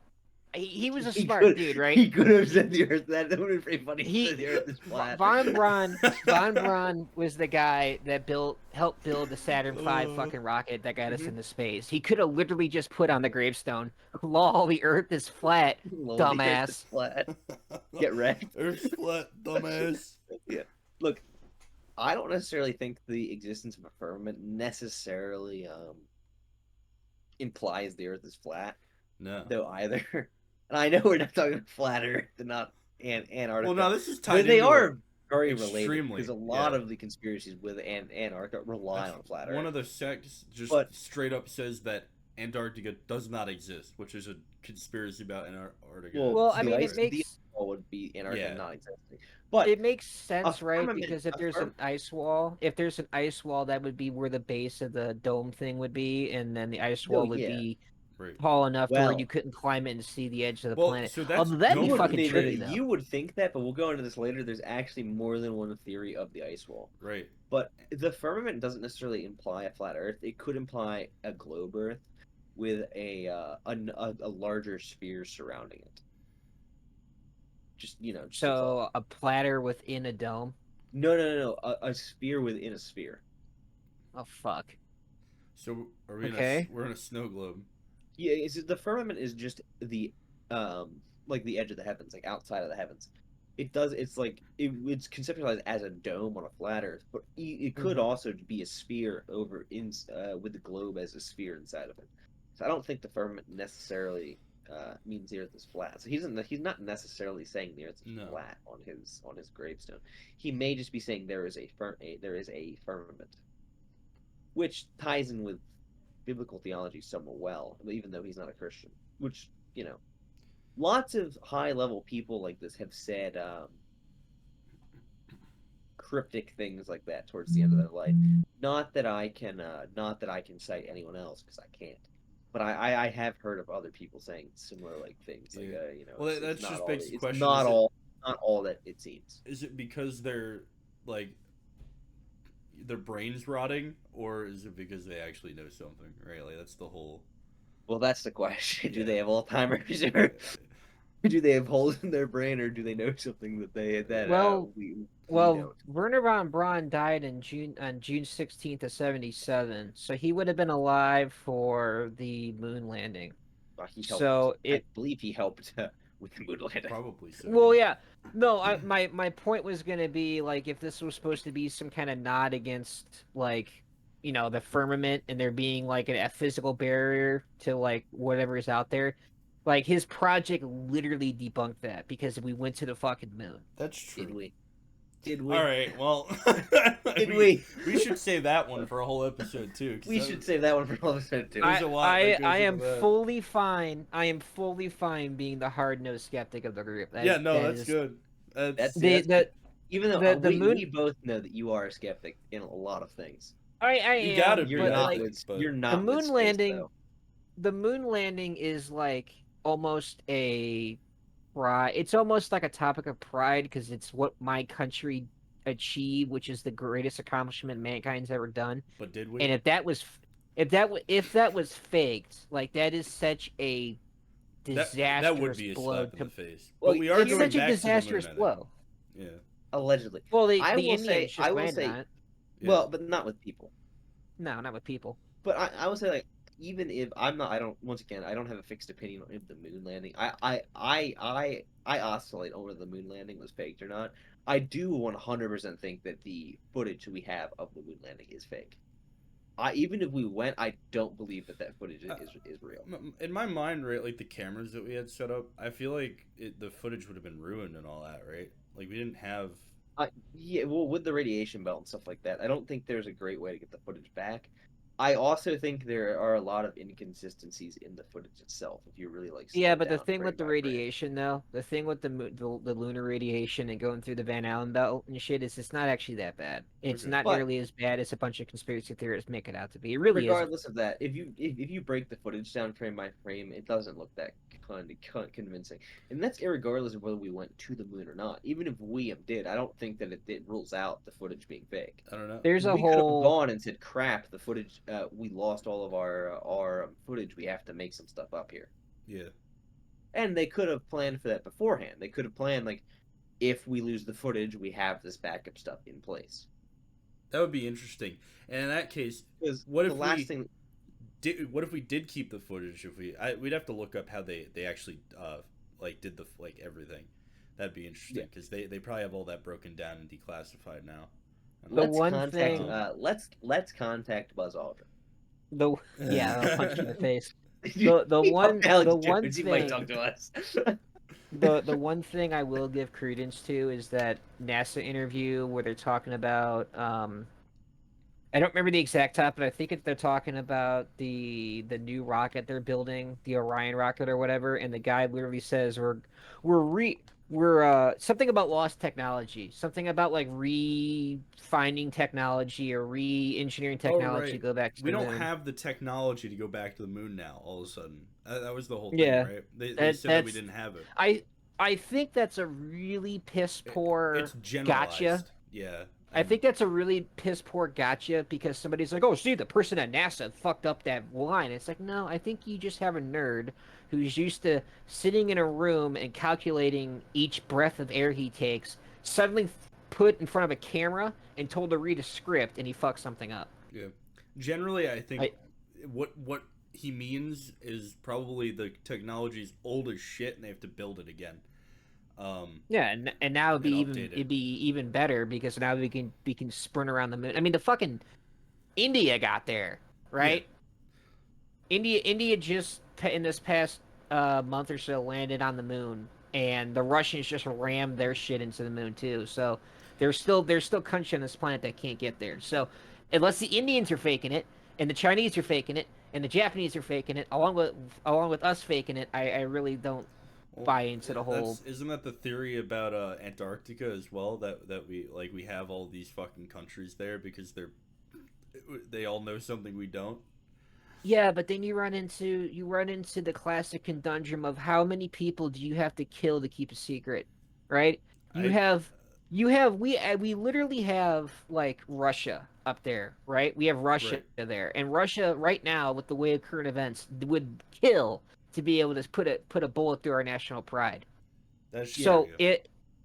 he was a He smart could dude, right? he could have said the Earth. That would have been pretty funny. He said He the Earth is flat. Von Braun was the guy that helped build the Saturn V Uh, fucking rocket that got us Mhm. into space. He could have literally just put on the gravestone, "Lol, the Earth is flat, Lol, the Earth is dumbass." flat. Get wrecked. Earth's flat, dumbass. Yeah. Look, I don't necessarily think the existence of a firmament necessarily implies the Earth is flat, No. though either. And I know we're not talking about flat Earth and not Well, Antarctica, no, this is but tied they into it are very related because extremely. a lot Yeah. of the conspiracies with Antarctica rely on flat One Earth. of the sects just But straight up says that Antarctica does not exist, which is a conspiracy about Antarctica. well, Well, I the mean, ice the ice wall would be Antarctica Yeah. not existing. But it makes a sense, right? firmament, Because if a there's firm, an ice wall, that would be where the base of the dome thing would be, and then the ice no, wall would yeah. be Right. tall enough to where you Well, couldn't climb it and see the edge of the Well, planet. so that's Although that'd you be dome. would fucking no, no, trippy though. you would think that, but we'll go into this later. There's actually more than one theory of the ice wall. Right. But the firmament doesn't necessarily imply a flat Earth. It could imply a globe Earth with a larger sphere surrounding it. Just a thought. So a platter within a dome. No. A sphere within a sphere. Oh fuck. So are we in a? Okay. We're in a snow globe. Yeah, the firmament is just the like the edge of the heavens, like outside of the heavens. It's like it's conceptualized as a dome on a flat Earth, but it could Mhm. also be a sphere over in with the globe as a sphere inside of it. So I don't think the firmament necessarily. means the Earth is flat. So he's not necessarily saying the Earth is No. flat on his gravestone. He may just be saying there is there is a firmament, which ties in with biblical theology somewhat well, even though he's not a Christian. Which lots of high level people like this have said cryptic things like that towards the end of their life. Not that I can cite anyone else because I can't. But I have heard of other people saying similar like things like Yeah. Well, it's that not just all begs the it's question: not all that it seems. is it because they're like their brains rotting, or is it because they actually know something? Right? Like that's the whole. Well, that's the question. Do Yeah. they have Alzheimer's or do they have holes in their brain or do they know something that Well, we well, don't? Werner von Braun died in June 16th of 77, so he would have been alive for the moon landing. He helped. So I it believe he helped with the moon landing. Probably so. Well, Yeah. yeah. No, my point was gonna be like if this was supposed to be some kind of nod against like the firmament and there being like a physical barrier to like whatever is out there, like his project literally debunked that because we went to the fucking moon. That's true. Did we? Did we? All right. Well, Did we? we should save that one for a whole episode too. We should save that one for another episode too. There's a lot that goes I am into that. fully fine. I am fully fine being the hard-nosed skeptic of the group. Yeah, no, that's good. That's the good. Even though the we moon. both know that you are a skeptic in a lot of things. I You am, gotta be, You're but I not like think, but you're the not with moon space, landing. though. The moon landing is like almost a pride. It's almost like a topic of pride because it's what my country achieved, which is the greatest accomplishment mankind's ever done. But did we? And if that was faked, like that is such a disastrous that would be a blow slap in the face. Well, But we are it's going such a back to the moon, disastrous I think. blow. Yeah. Allegedly. Well, the I will Indians say- just I will landed say- on it. Yeah. Well, but not with people. No, not with people. But I would say like even if I'm not, I don't. Once again, I don't have a fixed opinion on if the moon landing. I oscillate over the moon landing was faked or not. I do 100% think that the footage we have of the moon landing is fake. Even if we went, I don't believe that footage is real. In my mind, right, like the cameras that we had set up, I feel like the footage would have been ruined and all that, right? Like we didn't have. Yeah, well, with the radiation belt and stuff like that, I don't think there's a great way to get the footage back. I also think there are a lot of inconsistencies in the footage itself. If you really like, slow Yeah, it but the down thing frame with the by frame. radiation, though, the thing with the lunar radiation and going through the Van Allen belt and shit is it's not actually that bad. It's Okay. not But- nearly as bad as a bunch of conspiracy theorists make it out to be. It really isn't. Regardless of that, if you break the footage down frame by frame, it doesn't look that convincing, and that's irregardless of whether we went to the moon or not. Even if we did, I don't think that it rules out the footage being fake. I don't know. There's a We could have whole gone and said, "Crap, the footage. We lost all of our footage. We have to make some stuff up here." Yeah. And they could have planned for that beforehand. They could have planned like, if we lose the footage, we have this backup stuff in place. That would be interesting. And in that case, Because what the if last we thing what if we did keep the footage? If we'd have to look up how they actually like did the like everything. That'd be interesting because they probably have all that broken down and declassified now. let's one contact thing- let's contact Buzz Aldrin. I'll punch you in the face. You- The you one- know Alex the one Jones, he might thing- talk to us. The one thing I will give credence to is that NASA interview where they're talking about I don't remember the exact topic, but I think they're talking about the new rocket they're building, the Orion rocket or whatever, and the guy literally says we're something about lost technology, something about like finding technology or re-engineering technology to go back to We the don't moon. have the technology to go back to the moon now. All of a sudden, that was the whole thing, Yeah. right? They That- said that we that's- didn't have it. I think that's a really piss poor It's generalized. gotcha. Yeah. I think that's a really piss poor gotcha because somebody's like, oh, see, the person at NASA fucked up that line. It's like, no, I think you just have a nerd who's used to sitting in a room and calculating each breath of air he takes, suddenly put in front of a camera and told to read a script, and he fucks something up. Yeah. Generally, I think what he means is probably the technology's old as shit, and they have to build it again. Yeah, and now And update it. it'd be even better because now we can sprint around the moon. I mean, the fucking India got there, right? India just in this past month or so landed on the moon, and the Russians just rammed their shit into the moon too. So there's still country on this planet that can't get there. So unless the Indians are faking it, and the Chinese are faking it, and the Japanese are faking it, along with us faking it, I really don't Well, buy into the whole. isn't that the theory about Antarctica as well? That we have all these fucking countries there because they all know something we don't. Yeah, but then you run into the classic conundrum of how many people do you have to kill to keep a secret, right? You I have we literally have like Russia up there, right? We have Russia Right. there, and Russia right now with the way of current events would kill to be able to put a bullet through our national pride. That's true. Yeah. So Yeah.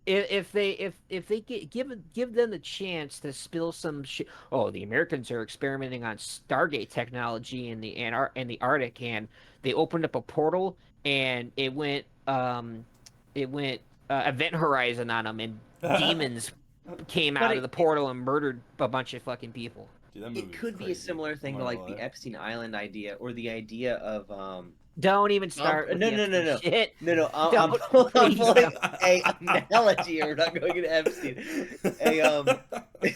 if they give them the chance to spill some shit. Oh, the Americans are experimenting on Stargate technology in the Arctic, and they opened up a portal, and it went Event Horizon on them, and demons came But out of the portal and murdered a bunch of fucking people. Dude, that it movie was could be a crazy. similar I'm thing to not gonna like the lie. Epstein Island idea, or the idea of Don't even start with no, the no, no, Epstein no, shit. no, no. Don't I'm please pulling don't. a analogy here. We're not going into Epstein. A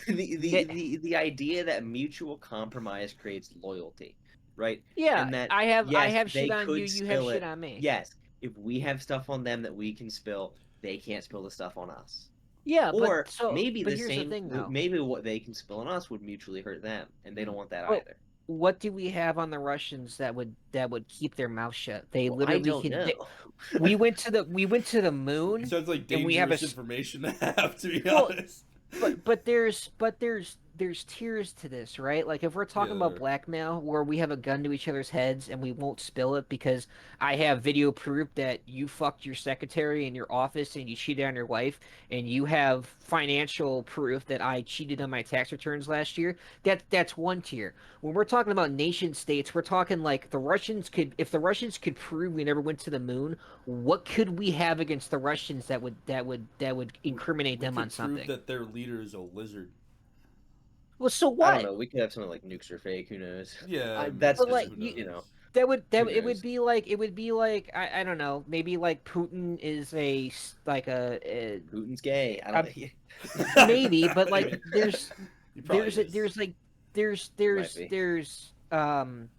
the idea that mutual compromise creates loyalty, right? Yeah, And that I yes, have shit they on you. could You have spill shit it. on me. Yes, if we have stuff on them that we can spill, they can't spill the stuff on us. Yeah, but Or so maybe but the here's the same, thing though. maybe what they can spill on us would mutually hurt them, and they don't want that But either. what do we have on the Russians that would keep their mouth shut? They Well, I literally don't can. know. We went to the moon, Sounds like and we have dangerous information to have, to be well, honest. but there's tiers to this, right? Like if we're Yeah. talking about blackmail, where we have a gun to each other's heads and we won't spill it because I have video proof that you fucked your secretary in your office and you cheated on your wife, and you have financial proof that I cheated on my tax returns last year. That's one tier. When we're talking about nation states, we're talking like if the Russians could prove we never went to the moon, what could we have against the Russians that would incriminate We them on could prove something? that their leader is a lizard. Well, so I don't what? know. We could have something like nukes are fake. Who knows? Yeah, I mean, That's But just like who you, knows? that who it would knows. be like I don't know, maybe like Putin is like Putin's gay. I a don't. maybe, but like Maybe. there's He probably there's a, is. there's like there's Might there's be. there's um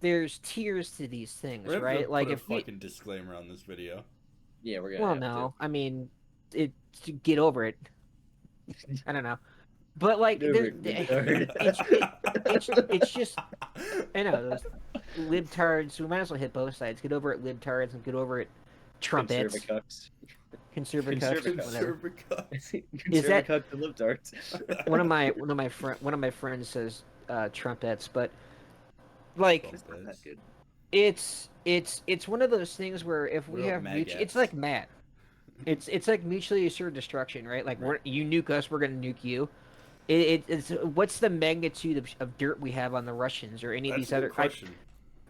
there's tiers to these We're things, gonna have to right? Like put a if we fucking disclaimer on this video. Yeah, we're gonna well have to. no, I mean it get over it. I don't know. But like Over it, retard. it's just I know those libtards. We might as well hit both sides. Get over it, libtards, and get over it, trumpets, Conservacucks. conservacucks, Conservacucks. whatever. Conservacucks. Is that Conservacucks and libtards. one of my friends says trumpets, but like It's not that good. it's one of those things where if What we about have mutual, it's maggots? like Matt. It's like mutually assured destruction, right? Like Right. you nuke us, we're gonna nuke you. It's what's the magnitude of dirt we have on the Russians or any of That's these a good other question.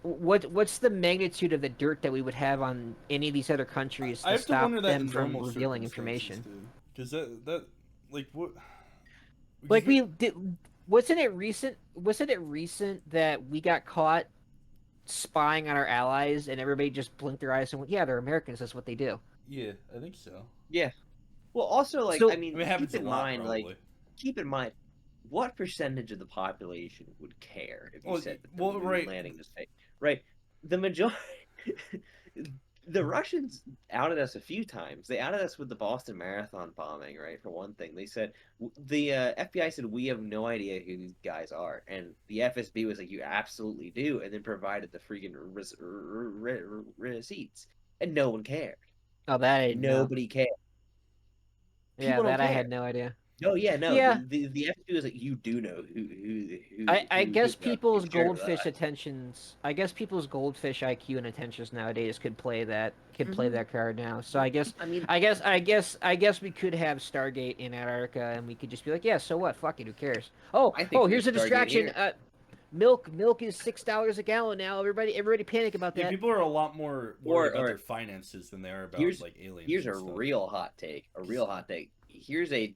what's the magnitude of the dirt that we would have on any of these other countries I to have to stop wonder that them in from normal revealing circumstances, information? dude. Because that like what? Because Like we did, wasn't it recent that we got caught spying on our allies and everybody just blinked their eyes and went, yeah, they're Americans, that's what they do. yeah, I think so. Yeah. Well, also, like, I So I mean, mean, it happens a lot, probably. keep in mind, what percentage of the population would care if you Well, said that the well, moon right. landing was fake? Right. The majority, the Russians outed us a few times. They outed us with the Boston Marathon bombing, right? For one thing, they said the FBI said we have no idea who these guys are, and the FSB was like, "You absolutely do," and then provided the freaking receipts, and no one cared. oh, that I didn't know. Nobody cared. Yeah, People don't that I care. had no idea. No, yeah, no. Yeah, The FSB was like, you do know I who guess got you people's shared with goldfish us. attentions. I guess people's goldfish IQ and attentions nowadays could play Mhm. that card now. So I guess I mean, I guess I guess I guess we could have Stargate in Antarctica, and we could just be like, yeah, so what? Fuck it, who cares? Oh, I think oh, we have here's a Stargate distraction. here. Milk is $6 a gallon now. Everybody panic about Yeah, that. people are a lot more worried about Or their finances than they are about here's like aliens here's and a stuff. real hot take. A real hot take. Here's a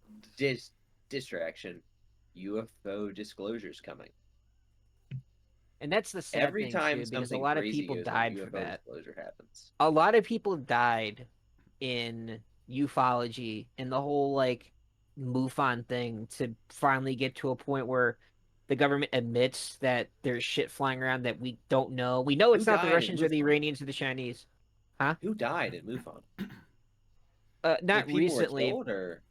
distraction. UFO disclosures coming. And that's the sad Every thing time too, because a something lot of crazy people goes on, died for UFO that. disclosure happens. A lot of people died in ufology and the whole like MUFON thing to finally get to a point where the government admits that there's shit flying around that we don't know. We know Who it's not the died in Russians or the MUFON? Iranians or the Chinese. Huh? Who died in MUFON? Like Not people were recently. killed, or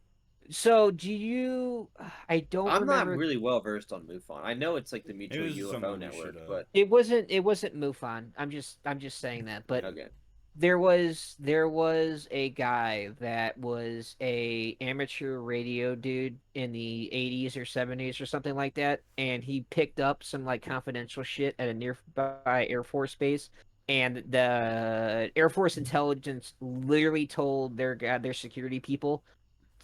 So do you? I don't I'm not remember. really well versed on MUFON. I know it's like the Maybe Mutual this is UFO something we Network, should. but It wasn't MUFON. I'm just saying that. But okay. there was a guy that was a amateur radio dude in the 80s or 70s or something like that, and he picked up some like confidential shit at a nearby Air Force base, and the Air Force intelligence literally told their security people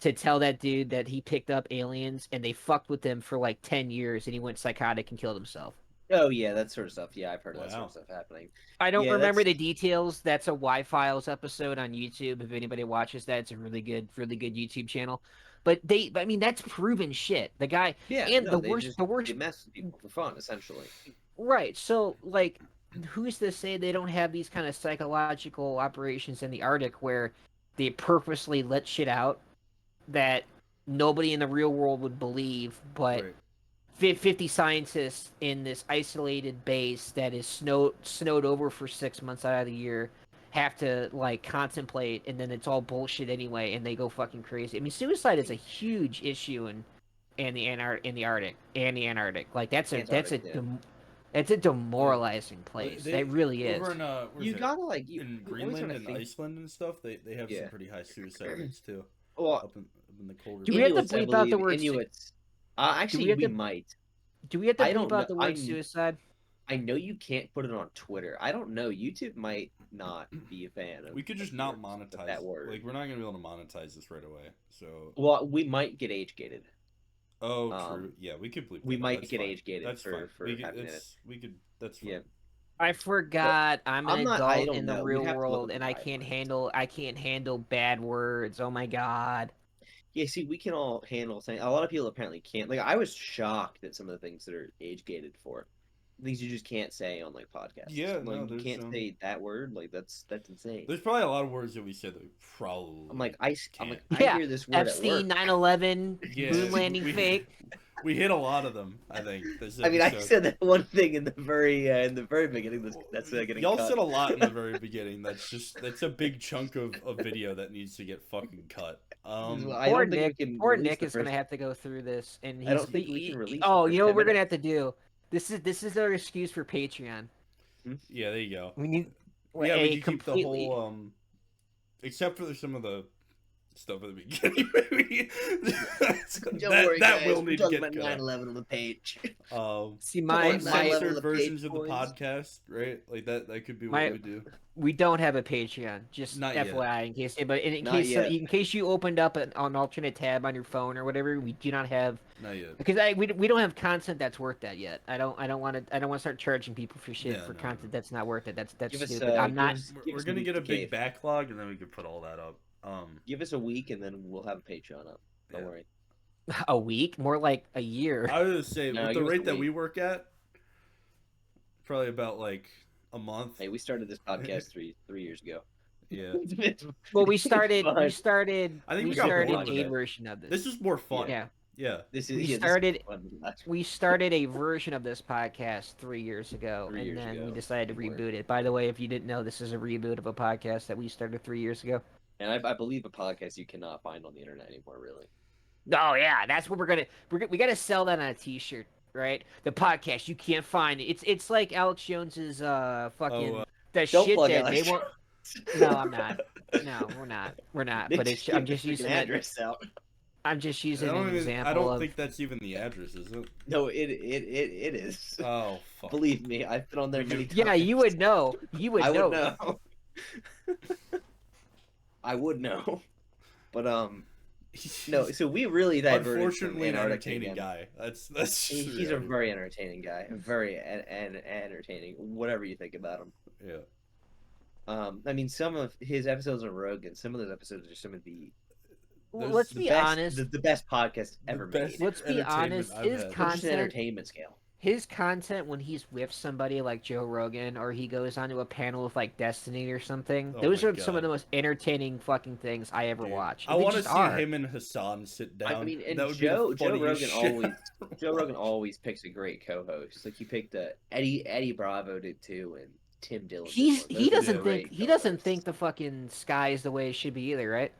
to tell that dude that he picked up aliens, and they fucked with him for like 10 years, and he went psychotic and killed himself. Oh yeah, that sort of stuff. Yeah, I've heard of that sort Wow. of stuff happening. I don't Yeah, remember that's the details. That's a Y-Files episode on YouTube. If anybody watches that, it's a really good YouTube channel. But I mean, that's proven shit. The guy, yeah. and No, they just the they worst, mess with people for fun, essentially. right? So, like, who's to say they don't have these kind of psychological operations in the Arctic where they purposely let shit out that nobody in the real world would believe, but Right. 50 scientists in this isolated base that is snowed over for 6 months out of the year have to like contemplate, and then it's all bullshit anyway, and they go fucking crazy. I mean, suicide is a huge issue in the Arctic and the Antarctic. Like Antarctic, yeah. that's a Yeah. demoralizing place. They That really is. over in where's You it? gotta like In you always Greenland gotta and think. Iceland and stuff. They have Yeah. some pretty high suicide rates too. Well, Up in the colder. Do we have to Inuits, I bleep out the believe. word? Inuits. Do we Actually, have we to? might. Do we have to I bleep don't know. out the word suicide? I know you can't put it on Twitter. I don't know. YouTube might not be a fan of. We could just of not words- of monetize. that word. Like we're not gonna be able to monetize this right away. So. Well, we might get age gated. Oh, true. Yeah, we could bleep. We that out. might That's get fine. age gated That's for fine. We could. having it. We could. That's fine. Yeah. I forgot I'm an I'm not. I adult don't in the know. We'd real have to look world, up and the I can't handle bad words. Oh my god. Yeah, see, we can all handle things. A lot of people apparently can't. Like, I was shocked at some of the things that are age gated for. Things you just can't say on like podcasts. Yeah, like, no, you there's can't say that word. Like, that's insane. There's probably a lot of words that we said that we probably. I'm like, can't. I Yeah, hear this word at Epstein, work. 9/11, Yeah, moon landing fake. We hit a lot of them. I think. This I mean, I episode. said that one thing in the very beginning. That's getting Y'all cut. said a lot in the very beginning. That's a big chunk of video that needs to get fucking cut. I don't think we can. Poor release Nick the is gonna first- have to go through this, and I don't think we can release. the Oh, first you know what 10 we're gonna minutes. have to do? This is our excuse for Patreon. Yeah, there you go. We need Yeah, a we can keep the completely- whole except for some of the stuff at the beginning. Maybe Don't worry, that guys. will We're need to talking get about cut. 9/11 on the page. See, my Uncensored of versions page of the boys. podcast, right? Like that could be My- what we do. we don't have a Patreon. Just Not yet. FYI, in case, but in Not case yet. in case you opened up an alternate tab on your phone or whatever, we do not have. Not yet. Because we don't have content that's worth that yet. I don't want to start charging people for shit Yeah, for no, content that's not worth it. That's Give us, stupid. I'm give not. us- give We're us gonna week get a to big cave. backlog, and then we can put all that up. Give us a week, and then we'll have a Patreon up. Don't Yeah. worry. A week, more like a year. I would say No, with the give us rate a that week. we work at, probably about like a month. Hey, we started this podcast three years ago. Yeah. Well, we It's started. fun. We started. I think we we got started bored a with paid it. version of this. This is more fun. Yeah, Yeah. This is we yeah, this is started- fun. we started a version of this podcast 3 years ago, 3 and years then we ago, decided to before. reboot it. By the way, if you didn't know, this is a reboot of a podcast that we started 3 years ago. And I believe a podcast you cannot find on the internet anymore. Really. Oh yeah, that's what we gotta sell that on a T-shirt, right? The podcast you can't find. It's like Alex Jones's fucking the Don't shit plug that Alex they won't. No, I'm not. No, we're not. But Nick's I'm giving just the freaking using address out. I'm just I using an don't example of. think that's even the address, is it? No, it is. Oh fuck. Believe me, I've been on there many times. Yeah, you would know. You would I know. would know. I would know. But no. So we really diverted. Unfortunately, an from entertaining Antarctica. guy. That's just He's a very entertaining guy. Very entertaining. Whatever you think about him. Yeah. I mean, some of his episodes on Rogan, some of those episodes are some of the Well, There's be honest. the best podcast ever best- made. Let's be entertainment honest. I've His had. Just an content, entertainment scale. his content when he's with somebody like Joe Rogan or he goes onto a panel with like Destiny or something, Oh those my are some of God. the most entertaining fucking things I ever Dude, watch. I They want to just see are. him and Hassan sit I down. mean, and That would be the Joe funniest Rogan shit. always Joe Rogan always picks a great co-host. Like he picked Eddie Bravo did too, and Tim Dillon did one. He Those are Yeah. doesn't think great he doesn't think co-hosts. the fucking sky is the way it should be either, right?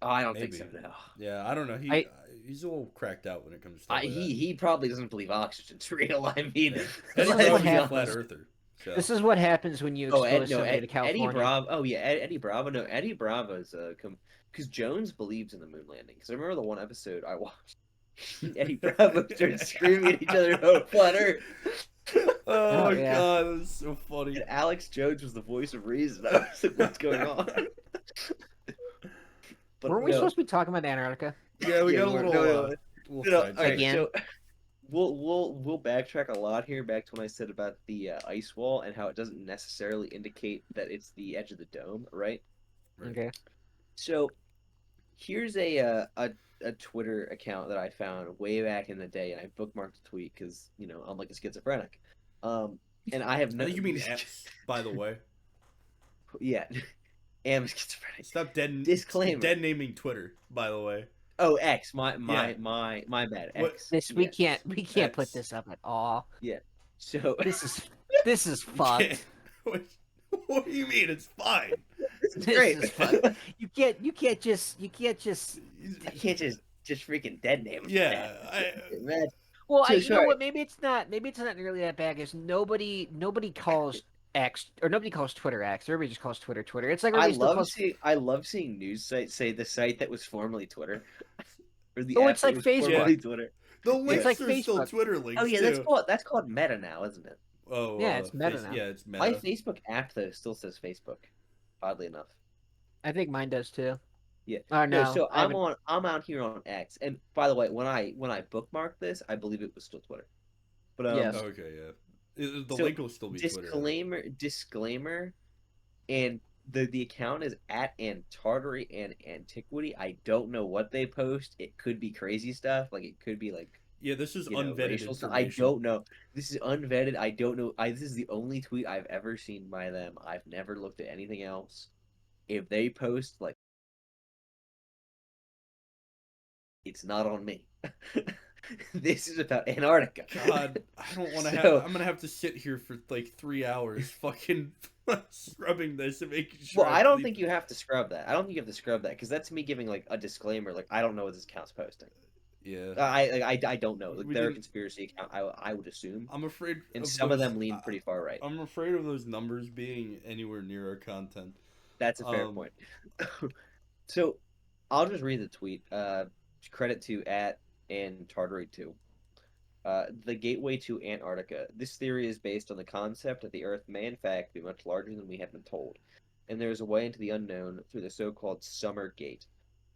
Oh, I don't think Maybe. so. No, Yeah, I don't know. I He's a little cracked out when it comes to stuff like that. he probably doesn't believe oxygen's real. I mean, Yeah. This Eddie is what let's Bravo's be a happens. flat honest. earther. So This is what happens when you Oh, expose No, somebody to Eddie California. Bravo. Oh yeah, Eddie Bravo. No, Eddie Bravo's because Jones believes in the moon landing. Because I remember the one episode I watched. Eddie Bravo started screaming at each other about flat Earth. Oh Oh my yeah. God, that's so funny. And Alex Jones was the voice of reason. I was like, "What's going on?" But Weren't we no, supposed to be talking about Antarctica Yeah, we yeah, got a we're little no. All sidetracked. right, again? so we'll backtrack a lot here back to when I said about the ice wall and how it doesn't necessarily indicate that it's the edge of the dome, right? Right. Okay. So here's a Twitter account that I found way back in the day, and I bookmarked the tweet because I'm like a schizophrenic. And I have I no, think you mean X, by the way. yeah, am schizophrenic. Stop Disclaimer. dead naming Twitter, by the way. Oh, X, Yeah. my bad, What X. This Yeah, we can't put X? this up at all. yeah. So This is You can't. fucked. What do you mean? It's fine. this is This great. is fucked. You can't just I can't just freaking dead name him. Yeah. Man. Well, So you know sorry. what? Maybe it's not nearly that bad. Because nobody calls X or nobody calls Twitter X. Everybody just calls Twitter Twitter. It's like everybody still calls. I love seeing news sites say the site that was formerly Twitter, or the Oh, app it's that like was Facebook. formerly Twitter. The It's links like are still Facebook. Twitter links Oh yeah, too. that's called Meta now, isn't it? Oh, Yeah, it's Meta now. Yeah, it's My Meta. Facebook app though still says Facebook, oddly enough. I think mine does too. Yeah. Oh No, no, so I haven't. I'm out here on X, and by the way, when I bookmarked this, I believe it was still Twitter. But Yes. Okay, yeah. The so link will still be Twitter. disclaimer, and the account is at Antarctic and Antiquity. I don't know what they post. It could be crazy stuff, like it could be like Yeah, this is unvetted racial stuff. I information. don't know. This is unvetted. I don't know. This is the only tweet I've ever seen by them. I've never looked at anything else. If they post like, it's not on me. This is about Antarctica. God, I don't want to So- I'm gonna have to sit here for like 3 hours, fucking scrubbing this and making sure. Well, I don't leave think you have to scrub that. I don't think you have to scrub that because that's me giving like a disclaimer. Like I don't know what this account's posting. Yeah. I don't know. Like We they're a didn't- conspiracy account. I would assume, I'm afraid. and of some of those- them lean pretty far right. I'm afraid of those numbers being anywhere near our content. That's a fair Um, point. So I'll just read the tweet. Credit to at and Tartary 2. The gateway to Antarctica. This theory is based on the concept that the Earth may in fact be much larger than we have been told, and there is a way into the unknown through the so-called Summer Gate.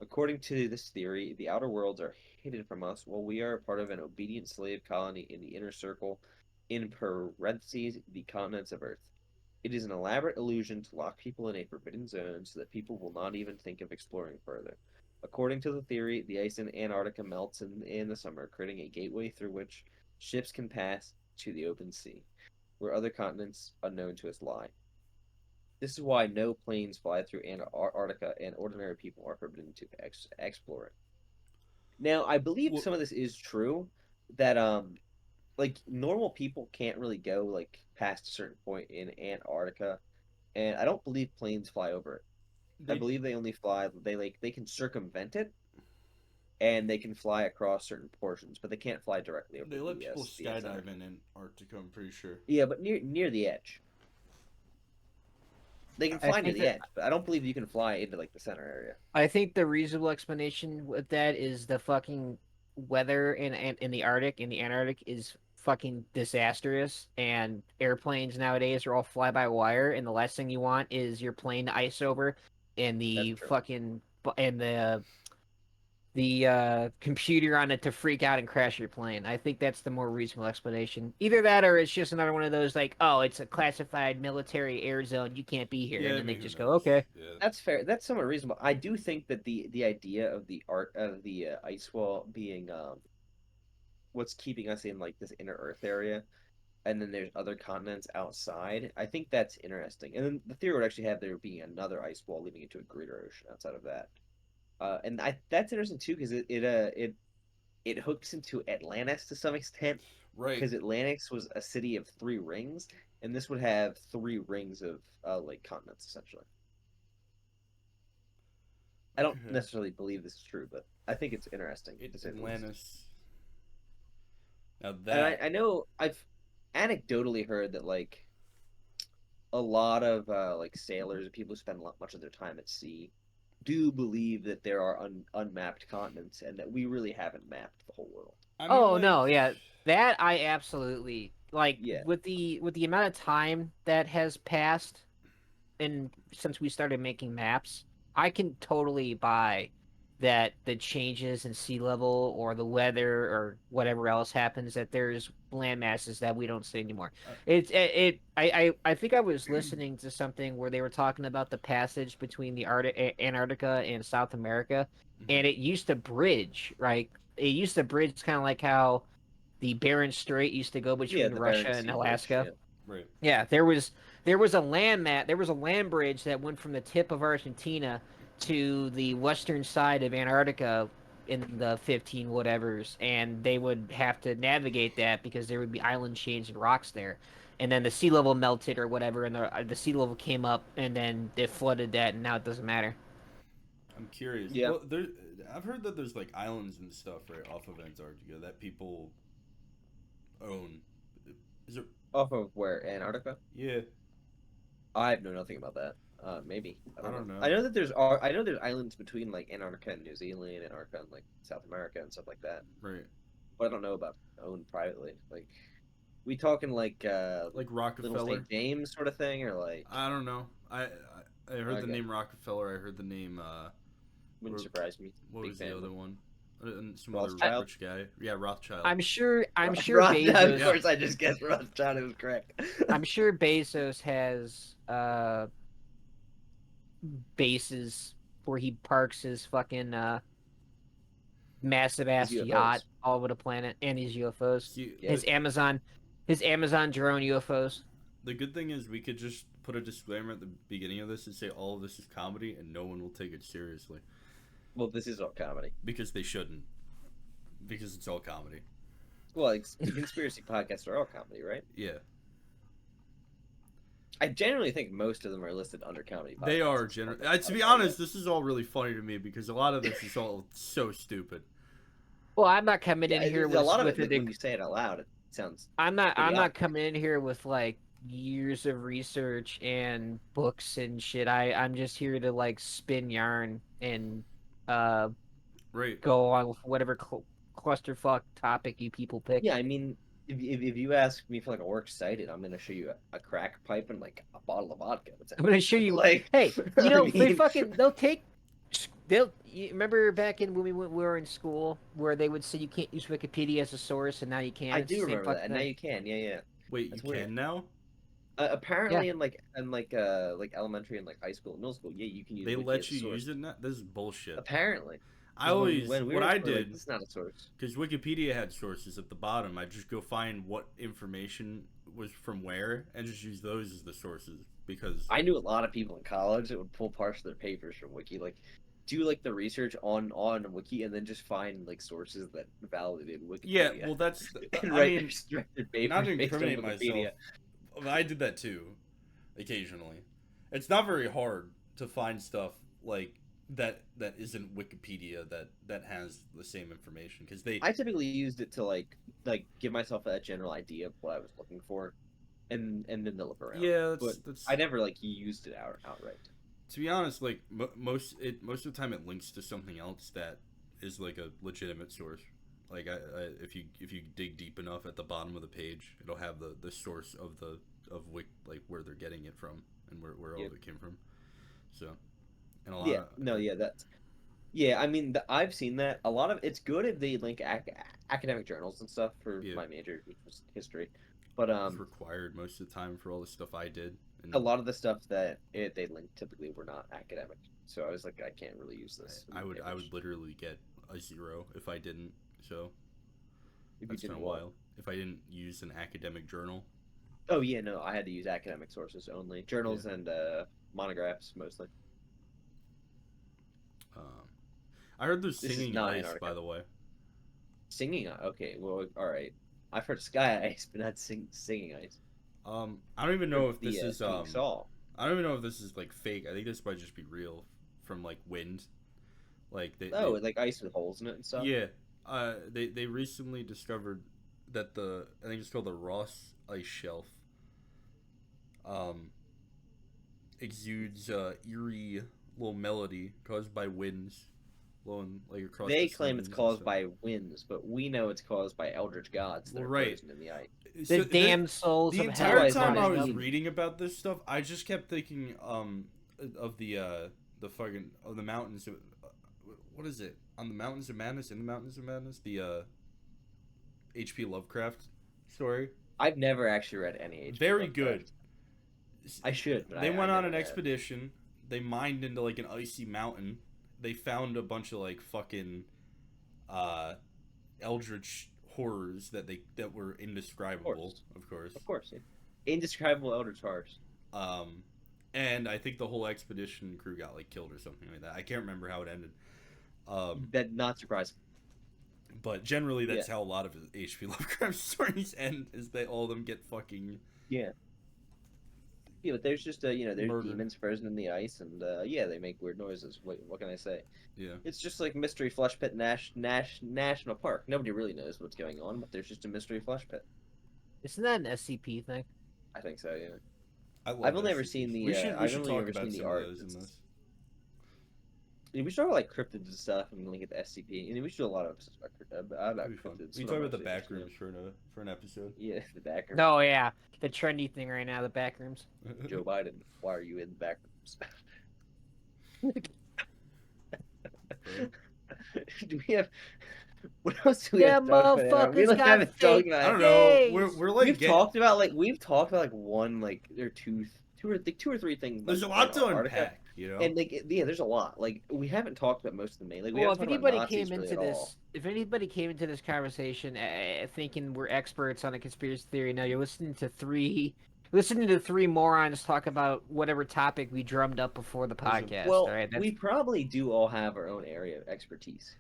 According to this theory, the outer worlds are hidden from us while we are a part of an obedient slave colony in the inner circle, in parentheses, the continents of Earth. It is an elaborate illusion to lock people in a forbidden zone so that people will not even think of exploring further. According to the theory, the ice in Antarctica melts in the summer, creating a gateway through which ships can pass to the open sea, where other continents unknown to us lie. This is why no planes fly through Antarctica, and ordinary people are forbidden to explore it. Now, I believe Well- some of this is true. That like normal people can't really go like past a certain point in Antarctica, and I don't believe planes fly over it. I They, believe they only fly. They can circumvent it, and they can fly across certain portions, but they can't fly directly over they the let people the center. skydive in Antarctica. I'm pretty sure. Yeah, but near the edge. They can I fly near think the that- edge, but I don't believe you can fly into like the center area. I think the reasonable explanation with that is the fucking weather in the Arctic, in the Antarctic, is fucking disastrous, and airplanes nowadays are all fly by wire, and the last thing you want is your plane to ice over, and the That's true. fucking and the computer on it to freak out and crash your plane. I think that's the more reasonable explanation. Either that, or it's just another one of those like, oh, it's a classified military air zone, you can't be here, Yeah, and I then they mean, who just go, knows? okay. Yeah. That's fair. That's somewhat reasonable. I do think that the idea of the art of the ice wall being what's keeping us in like this inner Earth area, and then there's other continents outside. I think that's interesting. And then the theory would actually have there being another ice wall leading into a greater ocean outside of that. And I that's interesting too because it hooks into Atlantis to some extent Right. because Atlantis was a city of three rings, and this would have three rings of like continents essentially. I don't Okay. necessarily believe this is true, but I think it's interesting to say the least. Atlantis. Now And that. I know I've anecdotally heard that like a lot of like sailors and people who spend much of their time at sea do believe that there are unmapped continents and that we really haven't mapped the whole world. I mean, Oh like. no, yeah, that I absolutely like Yeah. with the amount of time that has passed and since we started making maps, I can totally buy that the changes in sea level or the weather or whatever else happens that there's land masses that we don't see anymore. Uh, I think I was listening to something where they were talking about the passage between the Antarctica and South America, mhm. and it used to bridge, right? It used to bridge kind of like how the Bering Strait used to go Yeah, between the Russia Bering and Sea Bridge. Alaska. Yeah. Right. Yeah, there was a land bridge that went from the tip of Argentina to the western side of Antarctica in the 15 whatevers, and they would have to navigate that because there would be island chains and rocks there. And then the sea level melted or whatever, and the sea level came up, and then it flooded that, and now it doesn't matter. I'm curious. Yeah. Well, there. I've heard that there's like islands and stuff right off of Antarctica that people own. Is it? Off of where? Antarctica? Yeah. I know nothing about that. Maybe I I don't know. don't I know. know that I know there's islands between like Antarctica and New Zealand, Antarctica and like South America and stuff like that. Right. But I don't know about owned privately. Like, we talking like Like Little Rockefeller. St. James sort of thing, or like I don't know. I heard the okay, name Rockefeller. I heard the name. wouldn't Or surprise me. what Big was the fan of other them. one? And some other Rothschild. rich guy. Yeah, Rothschild. I'm sure Of Yeah. Bezos course, I just guessed Rothschild. It was correct. I'm sure Bezos has bases where he parks his fucking massive His ass yacht UFOs. all over the planet and his UFOs. See, His Amazon his Amazon drone UFOs. the good thing is we could just put a disclaimer at the beginning of this and say all of this is comedy and no one will take it seriously Well, this is all comedy. because they shouldn't because it's all comedy. Well, the conspiracy podcasts are all comedy, right? Yeah, I genuinely think most of them are listed under comedy podcasts. they are general. To be honest, this is all really funny to me because a lot of this is all so stupid. Well, I'm not coming in Yeah, here a lot of with it, like, a when you say it out loud, it sounds I'm not idiotic. coming in here with like years of research and books and shit. I'm just here to like spin yarn and uh Right. go on with whatever clusterfuck topic you people pick. Yeah, I mean, if you ask me for like a works cited, I'm gonna show you a crack pipe and like a bottle of vodka. That's I'm gonna show you. like, Hey, you I know mean, they'll. You remember back in when we were in school where they would say you can't use Wikipedia as a source, and now you can. I It's the do same remember that, fucking and now thing. you can. Yeah, yeah, Wait, you that's weird. can now? Yeah, Apparently, in like elementary and like high school and middle school, yeah, you can use They Wiki as let a you source. use it now? This is bullshit. Apparently, I because always when we what were in I school, like, did this is not a source. because Wikipedia had sources at the bottom. I just go find what information was from where and just use those as the sources because I knew a lot of people in college that would pull parts of their papers from Wiki, like do like the research on Wiki, and then just find like sources that validated yeah, Wikipedia well that's and I write mean their not papers to based on incriminate myself. Wikipedia. I did that too, occasionally. It's not very hard to find stuff like that isn't Wikipedia that has the same information because they I typically used it to like give myself a general idea of what I was looking for, and then to look around. yeah But that's I never like used it outright. to be honest like most of the time it links to something else that is like a legitimate source. Like if you dig deep enough at the bottom of the page, it'll have the source of the of like where they're getting it from and where all Yeah, of it came from. So and a lot yeah, of no, yeah, yeah. I mean, I've seen that a lot of it's good if they link academic journals and stuff for yeah my major, which was history. But was required most of the time for all the stuff I did. a And lot of the stuff that they linked typically were not academic. So I was like, I can't really use this in I my would papers. literally get a 0 if I didn't. So If you That's kind didn't of what? wild. If I didn't use an academic journal. Oh yeah, no, I had to use academic sources only, journals and monographs mostly. Um, I heard there's This is singing not ice, by Antarctica. the way. Singing, okay, well, all right. I've heard sky ice, but not singing ice. I don't even Or know if the this is singing saw. I don't even know if this is like fake. I think this might just be real from like wind. Like Oh, like ice with holes in it and stuff. yeah. They recently discovered that the I think it's called the Ross Ice Shelf. Um, exudes eerie little melody caused by winds blowing like across the They claim it's seams and caused stuff. by winds, but we know it's caused by eldritch gods that Well, are right. frozen in the ice. The So damned souls the of entire hell Otherwise known time I as rising was up. reading about this stuff, I just kept thinking of the fucking of the mountains. What is it? On the Mountains of Madness? In the Mountains of Madness? The H.P. Lovecraft story. I've never actually read any H.P. Very Lovecraft. good. I should, but They I went on never an have. expedition. They mined into like an icy mountain. They found a bunch of like fucking uh eldritch horrors that were indescribable, of course. Of course, yeah. Indescribable eldritch horrors. Um, and I think the whole expedition crew got like killed or something like that. I can't remember how it ended. That not surprising. But generally Yeah. that's how a lot of H.P. Lovecraft stories end, is they all of them get fucking Yeah. Yeah, but there's just there's murdered. demons frozen in the ice, and yeah, they make weird noises. What can I say? Yeah. It's just like Mystery Flush Pit National Park. Nobody really knows what's going on, but there's just a mystery flush pit. Isn't that an SCP thing? I think so. Yeah. I love I've only ever SCPs. seen the. We I've should only talk ever about seen the some of art. those in this. Yeah, we should talk about like cryptids and stuff, and link at the SCP. And we should do a lot of episodes about That'd be fun. cryptids. We One talk of about the my back favorites, rooms for an episode. Yeah, the back room. Oh yeah, the trendy thing right now, the back rooms. Joe Biden, why are you in the back rooms? Do we have? What else do we have to talk about? We motherfuckers don't got have it talking fake about. I don't it. know. Days. We're like We've talked about like one like or two or three things. there's a like, lot in to Antarctica. unpack, you know. And like yeah, there's a lot. Like we haven't talked about most of the main. Like we Well, haven't talked about Nazis really at all. if anybody came into this conversation thinking we're experts on a conspiracy theory, no, you're listening to three morons talk about whatever topic we drummed up before the podcast. Well, all right, we probably do all have our own area of expertise.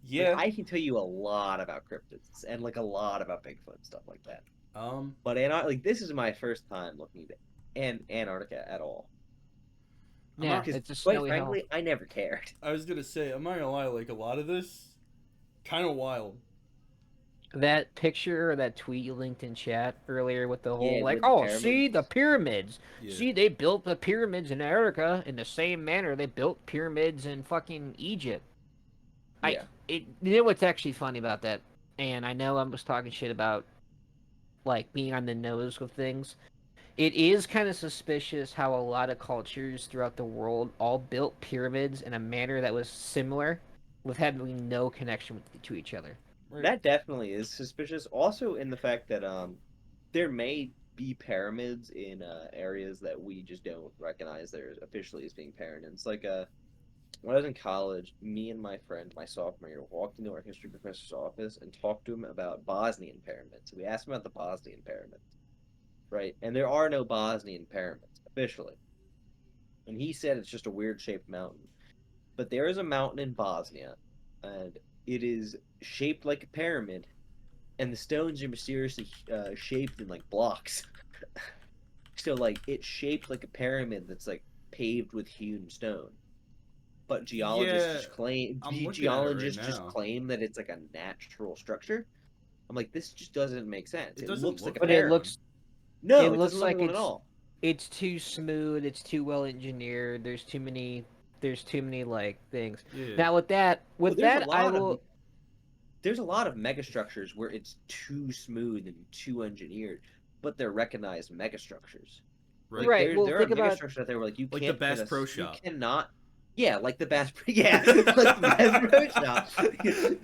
Yeah. Like, I can tell you a lot about cryptids and like a lot about Bigfoot and stuff like that. But like this is my first time looking at Antarctica at all. yeah, Because it's a quite snowy hell. frankly, I never cared. I was gonna say, I'm not gonna lie, like a lot of this, kind of wild. That picture or that tweet you linked in chat earlier with the whole Yeah, like, with the oh, see the pyramids. pyramids. Yeah. See, they built the pyramids in Africa in the same manner they built pyramids in fucking Egypt. Yeah. You know what's actually funny about that? And I know I was talking shit about like being on the nose with things. It is kind of suspicious how a lot of cultures throughout the world all built pyramids in a manner that was similar, with having no connection to each other. Right. That definitely is suspicious. Also, in the fact that there may be pyramids in areas that we just don't recognize there officially as being pyramids. Like when I was in college, me and my friend, my sophomore year, walked into our history professor's office and talked to him about Bosnian pyramids. We asked him about the Bosnian pyramids, right? And there are no Bosnian pyramids officially. And he said it's just a weird shaped mountain. But there is a mountain in Bosnia, and it is shaped like a pyramid, and the stones are mysteriously shaped in like blocks. So like it's shaped like a pyramid that's like paved with hewn stone. But geologists just claim that it's like a natural structure. I'm like, this just doesn't make sense. It looks like a But pyramid. it looks No, it it looks doesn't look like like one at all. it's too smooth, it's too well engineered, there's too many like things. Yeah. Now with that There's a lot of megastructures where it's too smooth and too engineered, but they're recognized megastructures. Right. Right, well, there are think about- megastructures out there where like you Like can't the Bass fit a- Pro you Shop. cannot. Yeah, like the Bass. Yeah, like the Bass Pro Shop.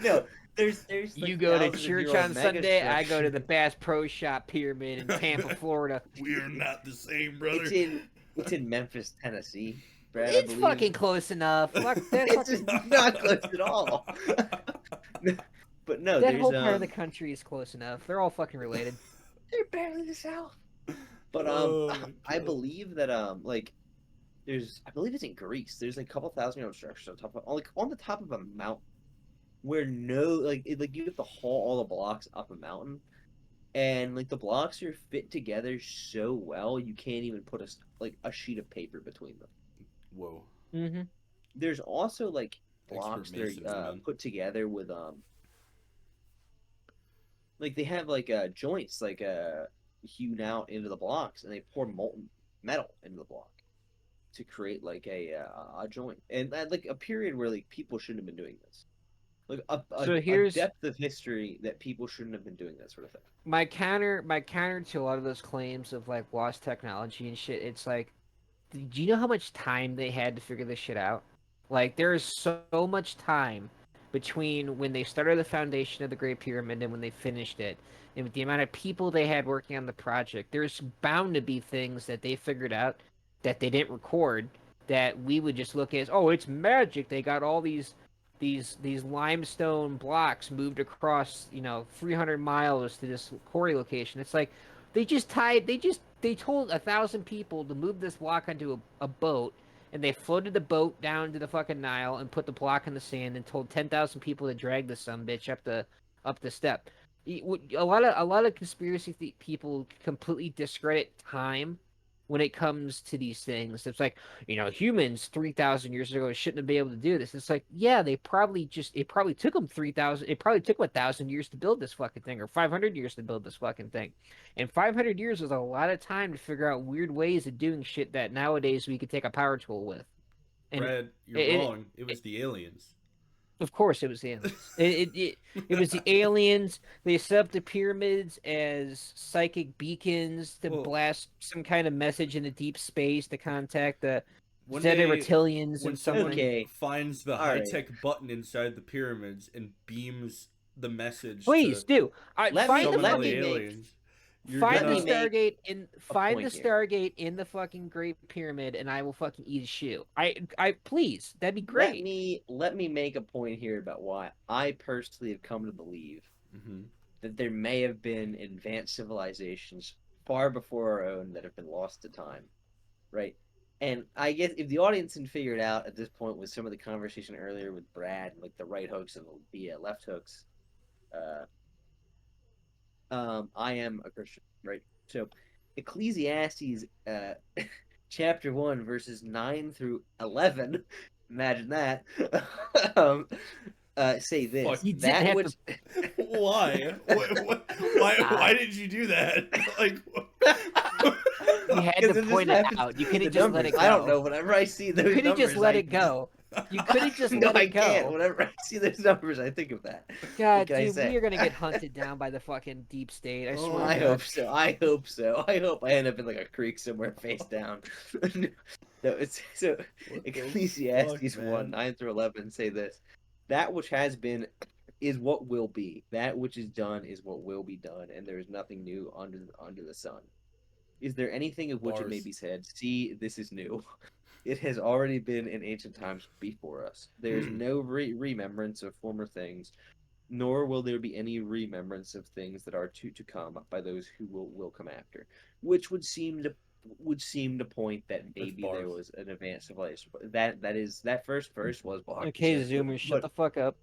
No, there's like you go to thousands of church year old on Sunday, I go to megastructures. the Bass Pro Shop Pyramid in Tampa, Florida. We are not the same, brother. It's in Memphis, Tennessee. Brad, I It's believe. fucking close enough. Fuck that It's fucking... just not close at all. But no, That there's whole part of the country is close enough. They're all fucking related. they're barely the South. But Oh my I god. believe that like I believe it's in Greece. There's like a couple thousand year old structures on top of like on the top of a mountain where like you have to haul all the blocks up a mountain, and like the blocks are fit together so well you can't even put like a sheet of paper between them. Whoa. Mm-hmm. There's also like Expert blocks that masons, are man. put together with like they have like joints like hewn out into the blocks, and they pour molten metal into the block to create like a joint, and like a period where like people shouldn't have been doing this, like So a here's depth of history that people shouldn't have been doing that sort of thing. my counter to a lot of those claims of like lost technology and shit. It's like, do you know how much time they had to figure this shit out? Like, there is so much time between when they started the foundation of the Great Pyramid and when they finished it, and with the amount of people they had working on the project, there's bound to be things that they figured out that they didn't record that we would just look at as, oh, it's magic. They got all these limestone blocks moved across 300 miles to this quarry location. It's like they told 1,000 people to move this block onto a boat, and they floated the boat down to the fucking Nile and put the block in the sand, and told 10,000 people to drag the some bitch up the step. A lot of conspiracy people completely discredit time when it comes to these things. It's like, humans 3,000 years ago shouldn't have been able to do this. It's like, yeah, it probably took them 3,000, it probably took 1,000 years to build this fucking thing, or 500 years to build this fucking thing. And 500 years is a lot of time to figure out weird ways of doing shit that nowadays we could take a power tool with. And Brad, you're it, wrong. It was the aliens. of course, it was the aliens. It was the aliens. They set up the pyramids as psychic beacons to Well, blast some kind of message into deep space to contact the one Zeta day reptilians when and someone something. Okay, finds the all high right. tech button inside the pyramids and beams the message Please to do. Let me Find the summon let all the me fucking make aliens, you're find let the me gonna. make Stargate in a find the point here. Stargate in the fucking Great Pyramid, and I will fucking eat a shoe. I please, that'd be Let great. me let me make a point here about why I personally have come to believe Hmm. that there may have been advanced civilizations far before our own that have been lost to time, right? And I guess if the audience can figure it out at this point with some of the conversation earlier with Brad, like the right hooks and the left hooks, uh, I am a Christian, right? So Ecclesiastes chapter 1 verses 9 through 11, imagine that, um, say this, You didn't that have to. which Why? Why did you do that? Like, You had to because it just point it happens out. You to be the couldn't just let numbers. it I don't go. know. Whenever I see You those couldn't just numbers, let I it go. You couldn't just no, let I it can't. go. Whenever I see those numbers, I think of that. What God, can I dude, we say? are gonna get hunted down by the fucking deep state. I swear to I oh, God. hope so. I hope so. I hope I end up in like a creek somewhere face down. No, it's so what the fuck, Ecclesiastes 1, man? 9 through 11 say this. That which has been is what will be. That which is done is what will be done, and there is nothing new under the sun. Is there anything of which it may Bars. be said, see, this is new? It has already been in ancient times before us. There is Hmm. no remembrance of former things, nor will there be any remembrance of things that are to come by those who will come after, which would seem to point that That's maybe there bars. was an advanced civilization. That first verse was Okay, Bach, Zoomers, shut but the fuck up.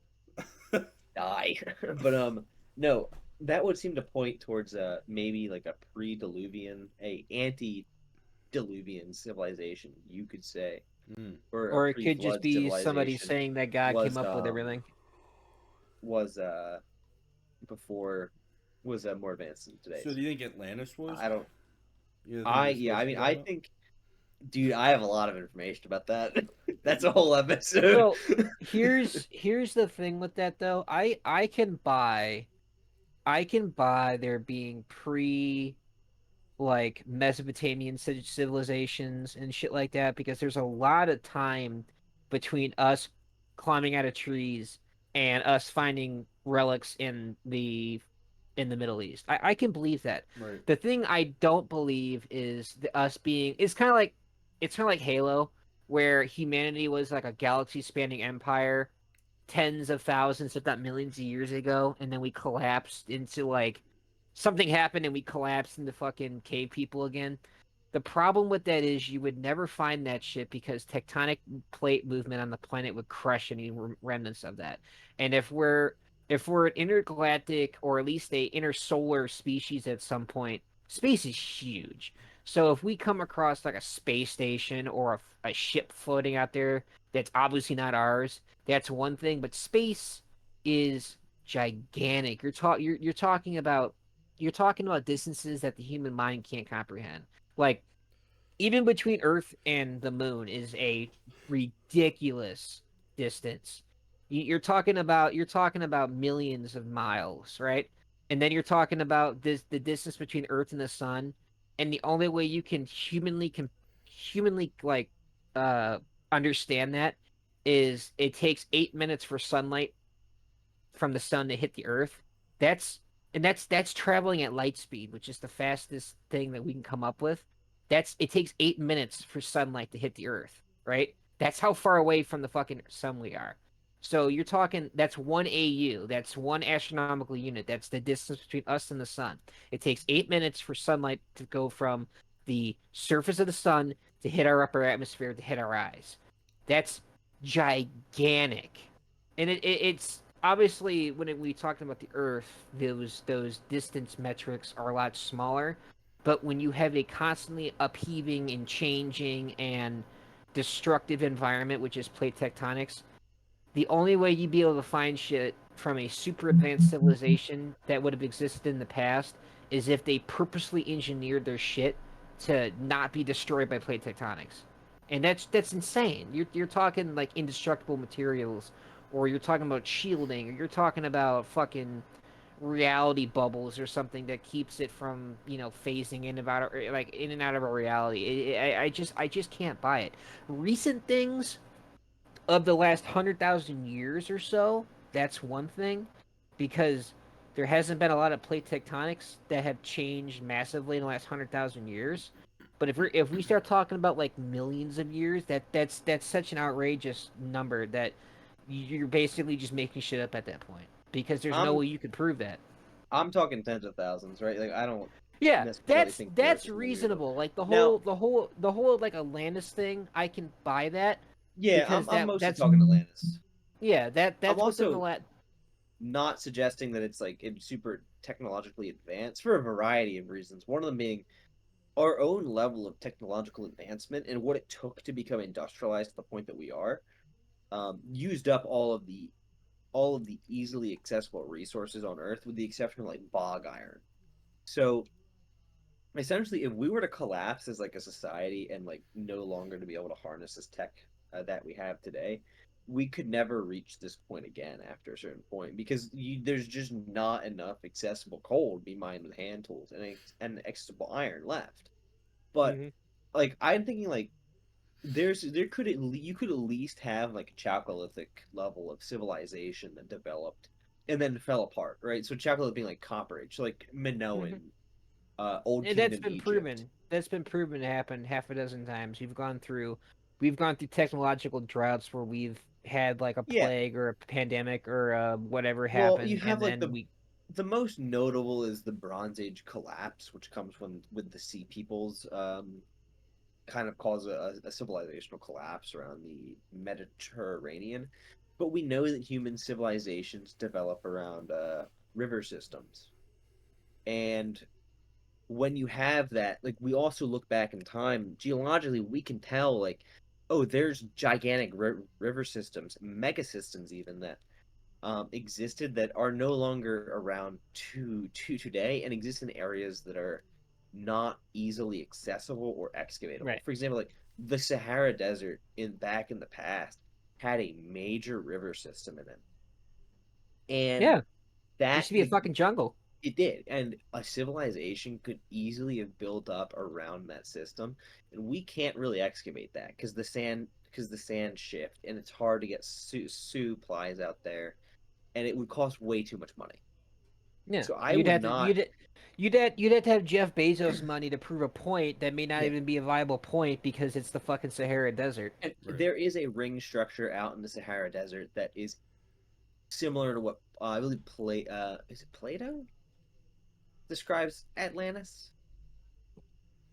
die. But no, that would seem to point towards maybe like a pre-diluvian, a anti-diluvian civilization, you could say, Hmm. or a Or it could just pre-flood be somebody civilization saying that God came was up with everything. was before was more advanced than So today's. do you think Atlantis was? I don't. You think I you're yeah. I supposed to mean, be I talking about? think, dude, I have a lot of information about that. That's a whole episode. Well, here's the thing with that though. I can buy there being pre like Mesopotamian civilizations and shit like that, because there's a lot of time between us climbing out of trees and us finding relics in the Middle East. I can believe that. Right. The thing I don't believe is us being it's kind of like Halo, where humanity was like a galaxy spanning empire tens of thousands, if not millions of years ago, and then we collapsed into like something happened and we collapsed into fucking cave people again. The problem with that is you would never find that shit because tectonic plate movement on the planet would crush any remnants of that. And if we're an intergalactic or at least a intersolar species at some point, space is huge. So if we come across like a space station or a ship floating out there that's obviously not ours, that's one thing. But space is gigantic. You're talking about distances that the human mind can't comprehend. Like even between Earth and the Moon is a ridiculous distance. You're talking about millions of miles, right? And then you're talking about the distance between Earth and the Sun, and the only way you can humanly like uh understand that is it takes 8 minutes for sunlight from the sun to hit the earth. That's that's traveling at light speed, which is the fastest thing that we can come up with. It takes 8 minutes for sunlight to hit the earth, right? That's how far away from the fucking sun we are. So you're talking that's one AU, that's one astronomical unit. That's the distance between us and the sun. It takes 8 minutes for sunlight to go from the surface of the sun to hit our upper atmosphere to hit our eyes. That's gigantic, and it's obviously when we talked about the Earth, those distance metrics are a lot smaller. But when you have a constantly upheaving and changing and destructive environment, which is plate tectonics, the only way you'd be able to find shit from a super advanced civilization that would have existed in the past is if they purposely engineered their shit to not be destroyed by plate tectonics. And that's insane. You're talking like indestructible materials, or you're talking about shielding, or you're talking about fucking reality bubbles or something that keeps it from phasing in about like in and out of our reality. I just can't buy it. Recent things of the last 100,000 years or so, that's one thing, because there hasn't been a lot of plate tectonics that have changed massively in the last 100,000 years. But if we start talking about like millions of years, that's such an outrageous number that you're basically just making shit up at that point because there's no I'm way you could prove that. I'm talking tens of thousands, right? Like I don't Yeah, necessarily that's think the Earth that's is a million years old. reasonable. Like the Now, whole the whole the whole like Atlantis thing, I can buy that yeah, because I'm that mostly that's talking Atlantis. yeah, I'm that's within the also lat. not suggesting that it's super technologically advanced for a variety of reasons. One of them being our own level of technological advancement and what it took to become industrialized to the point that we are, used up all of the easily accessible resources on Earth, with the exception of like bog iron. So essentially, if we were to collapse as like a society and like no longer to be able to harness this tech that we have today, we could never reach this point again after a certain point because there's just not enough accessible coal to be mined with hand tools and accessible iron left. But Mhm. like I'm thinking like there could you could at least have like a Chalcolithic level of civilization that developed and then fell apart, right? So Chalcolithic being like Copper Age, so like Mhm. Minoan, Old And that's Kingdom been Egypt. proven. That's been proven to happen half a dozen times. We've gone through technological droughts where we've had like a Yeah, plague or a pandemic or whatever well, you happened, have and like then we. the most notable is the Bronze Age collapse, which comes when with the Sea Peoples kind of cause a civilizational collapse around the Mediterranean. But we know that human civilizations develop around river systems, and when you have that, like we also look back in time geologically, we can tell like, oh, there's gigantic river systems, mega systems even that existed that are no longer around to today and exist in areas that are not easily accessible or excavatable. Right. For example, like the Sahara Desert in back in the past had a major river system in it, and Yeah. Used that to be a like fucking jungle. it did, and a civilization could easily have built up around that system, and we can't really excavate that because the sand shift, and it's hard to get supplies out there, and it would cost way too much money. Yeah. So I You'd would have to not. you'd have to have Jeff Bezos money to prove a point that may not Yeah, even be a viable point because it's the fucking Sahara Desert. and Right. there is a ring structure out in the Sahara Desert that is similar to what I believe is it Plato describes Atlantis.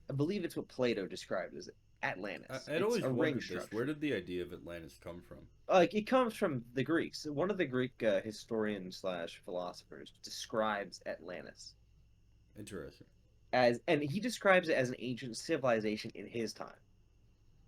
I believe it's what Plato described as Atlantis. I'd It's always a ring wondered this. Where structure. did the idea of Atlantis come from? Like it comes from the Greeks. One of the Greek historians slash philosophers describes Atlantis Interesting. as, and he describes it as an ancient civilization in his time.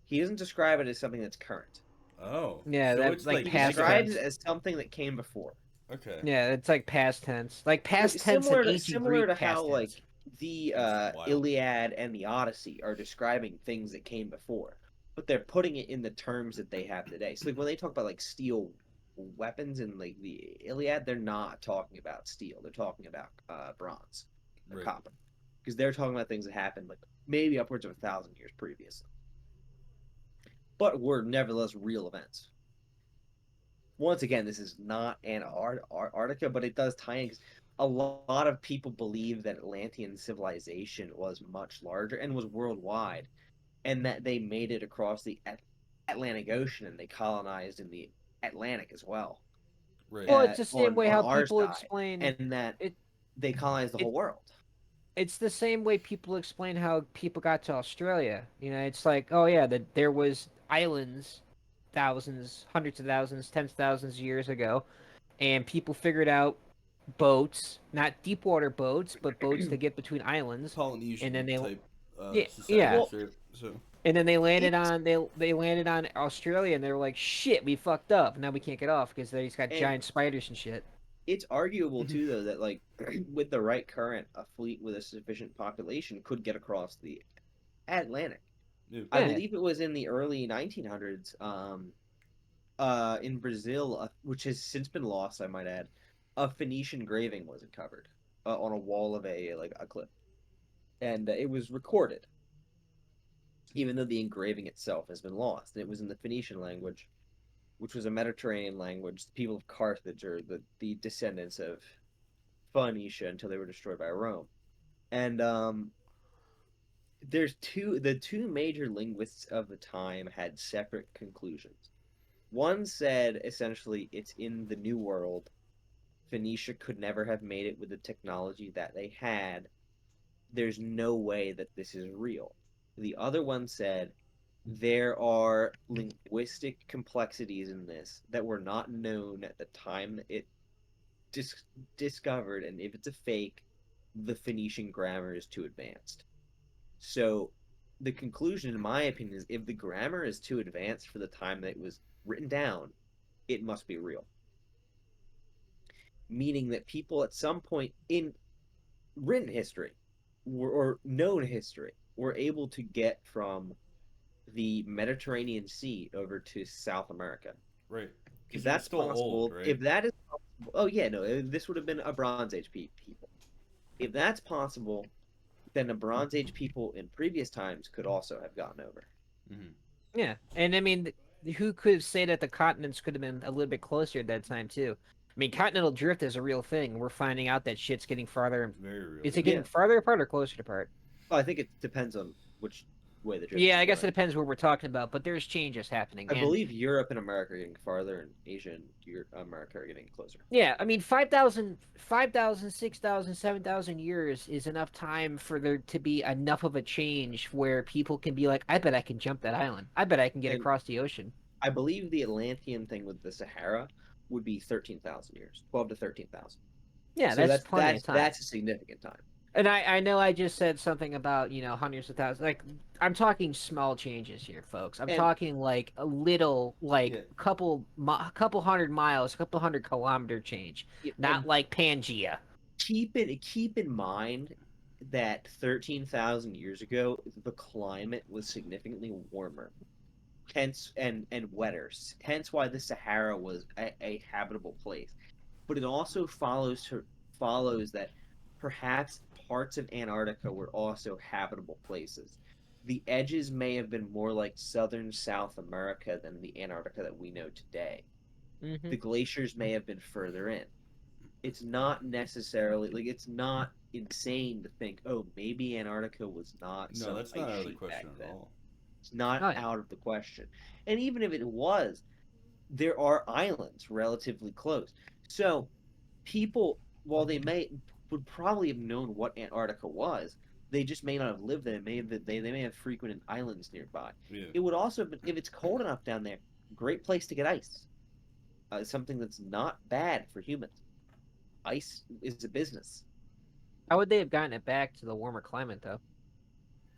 He doesn't describe it as something that's current. Oh, Yeah, so that it's like He like past describes it tense. as something that came before. okay, Yeah, it's like past tense. Like past tense in ancient Similar to Greek how past tense. like the that's wild. Iliad and the Odyssey are describing things that came before, but they're putting it in the terms that they have today. So like when they talk about like steel weapons in like the Iliad, they're not talking about steel. They're talking about bronze or Right. copper, because they're talking about things that happened like maybe upwards of 1,000 years previously, but were nevertheless real events. Once again, this is not Antarctica, but it does tie in because a lot of people believe that Atlantean civilization was much larger and was worldwide, and that they made it across the Atlantic Ocean and they colonized in the Atlantic as well, Right. Well, it's the same way on how our people side, explain and that it. they colonized the It whole world. it's the same way people explain how people got to Australia. You know, it's like, oh yeah, that there was islands thousands, hundreds of thousands, tens of thousands of years ago, and people figured out boats, not deep water boats, but boats to get between islands, and then Polynesian they type yeah, yeah, societies, Well, right? So and then it's they landed on Australia, and they were like, shit, we fucked up. Now we can't get off because they just got and giant spiders and shit. it's arguable too, though, that like with the right current, a fleet with a sufficient population could get across the Atlantic. yeah. I Yeah. believe it was in the early 1900s, in Brazil, which has since been lost, I might add. A Phoenician engraving was uncovered on a wall of a cliff, and it was recorded, even though the engraving itself has been lost. And it was in the Phoenician language, which was a Mediterranean language. The people of Carthage are the descendants of Phoenicia until they were destroyed by Rome. And there's the two major linguists of the time had separate conclusions. One said essentially it's in the New World. Phoenicia could never have made it with the technology that they had. There's no way that this is real. The other one said there are linguistic complexities in this that were not known at the time that it dis- discovered, and if it's a fake, the Phoenician grammar is too advanced. So the conclusion, in my opinion, is if the grammar is too advanced for the time that it was written down, it must be real. Meaning that people at some point in written history or known history were able to get from the Mediterranean Sea over to South America. Right. If Because it was that's still old, possible, right? if that is possible, oh yeah, no, this would have been a Bronze Age people. If that's possible, then the Bronze Age people in previous times could also have gotten over. Mm-hmm. Yeah, and I mean, who could say that the continents could have been a little bit closer at that time too? I mean, continental drift is a real thing. We're finding out that shit's getting farther. Very real, Is it yeah. getting Yeah, farther apart or closer apart? well, I think it depends on which way the drift Yeah, is I guess it going. depends what we're talking about, but there's changes happening, I and believe Europe and America are getting farther, and Asia and America are getting closer. yeah, I mean, 5,000, 6,000, 7,000 years is enough time for there to be enough of a change where people can be like, I bet I can jump that island. I bet I can get And across the ocean. I believe the Atlantean thing with the Sahara would be 13,000 years, 12 to 13,000. Yeah, So that's plenty of time. that's a significant time. And I know I just said something about, hundreds of thousands. Like, I'm talking small changes here, folks. I'm And talking like a little, like Yeah. couple hundred miles, couple hundred kilometer change, not and like Pangea. keep in mind that 13,000 years ago the climate was significantly warmer, hence and wetter. Hence why the Sahara was a habitable place. But it also follows that perhaps parts of Antarctica were also habitable places. The edges may have been more like southern South America than the Antarctica that we know today. Hmm. The glaciers may have been further in. It's not necessarily like it's not insane to think, oh, maybe Antarctica was not No, some that's ice not out of the sheet back question at then. all. It's not Oh yeah. out of the question. And even if it was, there are islands relatively close. So people, while they would probably have known what Antarctica was, they just may not have lived there. They may have frequented islands nearby. Yeah. It would also have been, if it's cold enough down there, great place to get ice. Something that's not bad for humans. Ice is a business. How would they have gotten it back to the warmer climate though?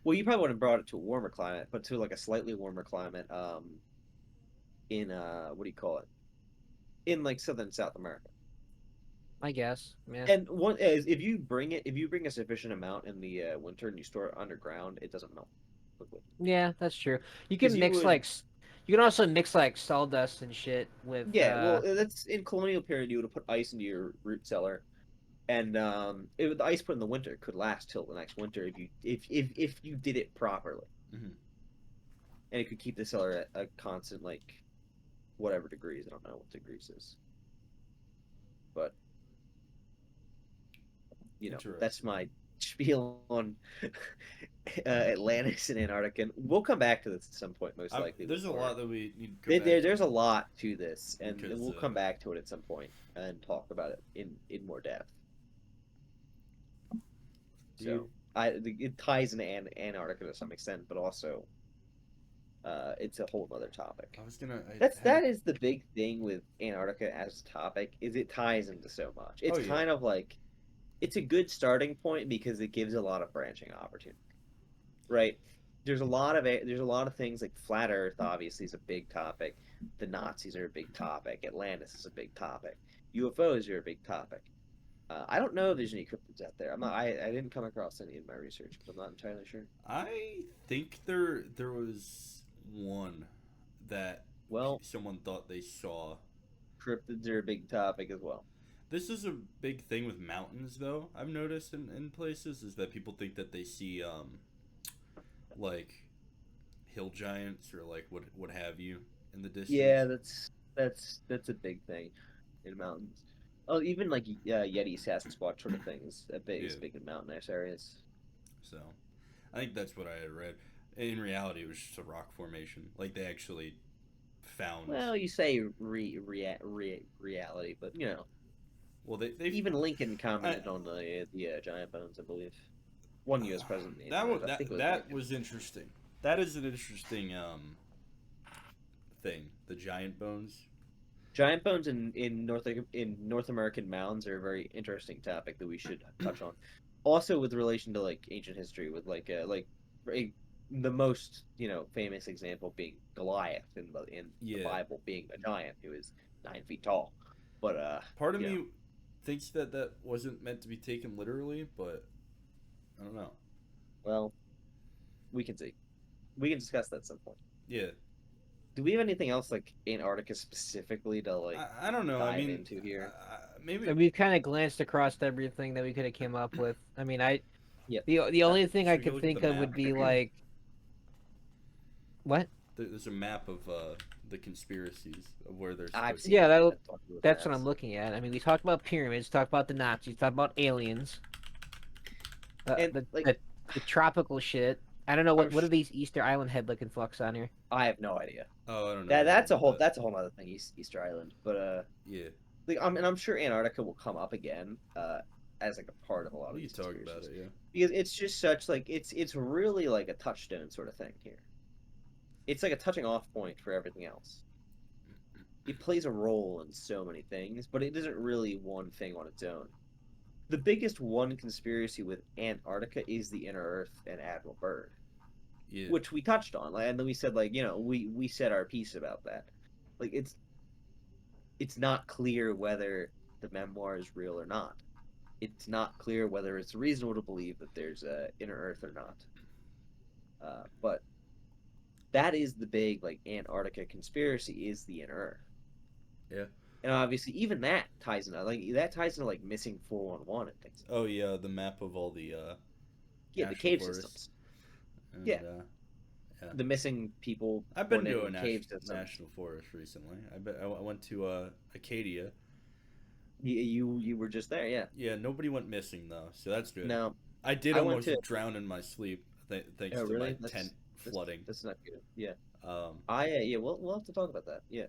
Well, you probably would have brought it to a warmer climate, but to like a slightly warmer climate. In what do you call it? In like southern South America. I guess. Yeah. And one is if you bring a sufficient amount in the winter and you store it underground, it doesn't melt quickly. Yeah, that's true. You Because can you mix would, like you can also mix like sawdust and shit with yeah. Well, that's in colonial period. You would have put ice into your root cellar, and the ice put in the winter could last till the next winter if you did it properly, Hmm. and it could keep the cellar at a constant like whatever degrees. I don't know what degrees is, but that's Interesting. my spiel on Atlantis and Antarctica. And we'll come back to this at some point, most likely. There's a More. lot that we need to come back There's to a lot to this, and because we'll come back to it at some point and talk about it in more depth. So it ties into Antarctica to some extent, but also it's a whole other topic. I was gonna. That is the big thing with Antarctica as a topic is it ties into so much. It's Oh, yeah. kind of like it's a good starting point because it gives a lot of branching opportunity, right? There's a lot of things like flat Earth obviously is a big topic. The Nazis are a big topic. Atlantis is a big topic. UFOs are a big topic. I don't know if there's any cryptids out there. I didn't come across any in my research, but I'm not entirely sure. I think there was one that Well, someone thought they saw. cryptids are a big topic as well. This is a big thing with mountains, though. I've noticed in places is that people think that they see like hill giants or like what have you in the distance. Yeah, that's a big thing in mountains. Oh, even like Yeti, Sasquatch sort of things. Is Yeah. big in mountainous areas. So, I think that's what I had read. In reality, it was just a rock formation. Like they actually found. Well, you say reality, but Well, they even Lincoln commented on the giant bones, I believe. One U.S. president. that was I think it was that Lincoln. was interesting. That is an interesting thing. The giant bones. Giant bones in North American mounds are a very interesting topic that we should touch on. Also, with relation to like ancient history, with the most famous example being Goliath in the Yeah. Bible being a giant who is 9 feet tall. But Part of me thinks that wasn't meant to be taken literally, but I don't know. well, we can see. We can discuss that at some point. Yeah. Do we have anything else like Antarctica specifically to like I don't know. dive I mean, into here? maybe. And we've kind of glanced across everything that we could have came up with. I mean, Yep. the only thing Should I we go could look at think the of would map? be like what? There's a map of the conspiracies of where they're I've supposed seen to. Yeah, that. that's what I'm looking at. I mean, we talked about pyramids, talked about the Nazis, talked about aliens, And the, like the tropical shit. I don't know I'm what are these Easter Island head looking fucks on here. I have no idea. Oh, I don't know. That's a whole But, that's a whole other thing. Easter Island, but yeah. like I'm sure Antarctica will come up again as like a part of a lot of We these can talk about conspiracies. it. Yeah. Because it's just such like it's really like a touchstone sort of thing here. It's like a touching off point for everything else. It plays a role in so many things, but it isn't really one thing on its own. The biggest one conspiracy with Antarctica is the Inner Earth and Admiral Byrd, Yeah. which we touched on, and then we said like we said our piece about that. Like it's not clear whether the memoir is real or not. It's not clear whether it's reasonable to believe that there's a inner Earth or not. But that is the big like Antarctica conspiracy is the inner Earth. Yeah. And obviously, even that ties into like missing 411 and things. Oh yeah, the map of all the Yeah, the national cave forests. systems. And, Yeah. Yeah. The missing people. I've been born in to a cave systems. national forest recently. I went to Acadia. You were just there, yeah. Yeah, nobody went missing though, so that's good. No, I did I went almost to- drown in my sleep thanks Oh, to really? my tent flooding. That's not good. Yeah. Um, We'll have to talk about that. Yeah.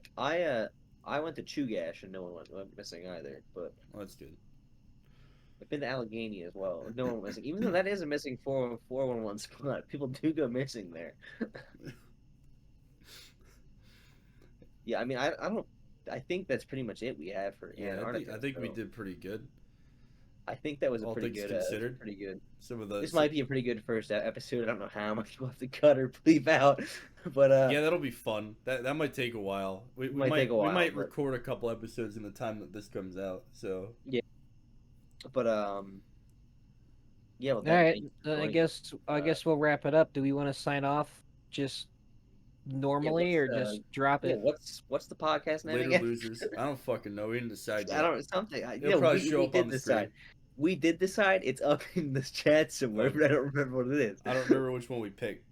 I went to Chugach and no one went missing either. But Well, that's good. I've been to Allegheny as well. No one went missing. Even though that is a missing 411 spot, people do go missing there. Yeah, I mean, I don't. I think that's pretty much it we have for Yeah, Antarctica. I think we so did pretty good. I think that was a All pretty things good. considered. Pretty good. Some of the This might be a pretty good first episode. I don't know how much we'll have to cut or bleep out, but yeah, that'll be fun. That might take a while. We might take a we while, might but- record a couple episodes in the time that this comes out. So but yeah. Well, All that, right, thank you for I joining. guess we'll wrap it up. Do we want to sign off just normally or just drop Yeah, it? what's the podcast name later again? losers. I don't fucking know. We didn't decide yet. I don't something. It'll probably show we up did on the decide. screen. We did decide. It's up in this chat somewhere, Oh. but I don't remember what it is. I don't remember which one we picked.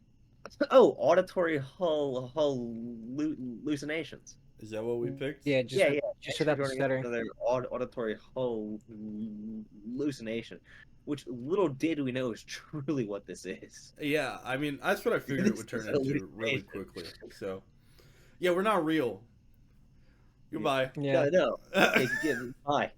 Oh, auditory hallucinations. Is that what we picked? Yeah, just Yeah. just Thanks without for the joining us stutter. for their auditory hallucination, which little did we know is truly what this is. Yeah, I mean that's what I figured it would This turn is into really hallucination. quickly. So, yeah, we're not real. Goodbye. Yeah. No. Okay, bye.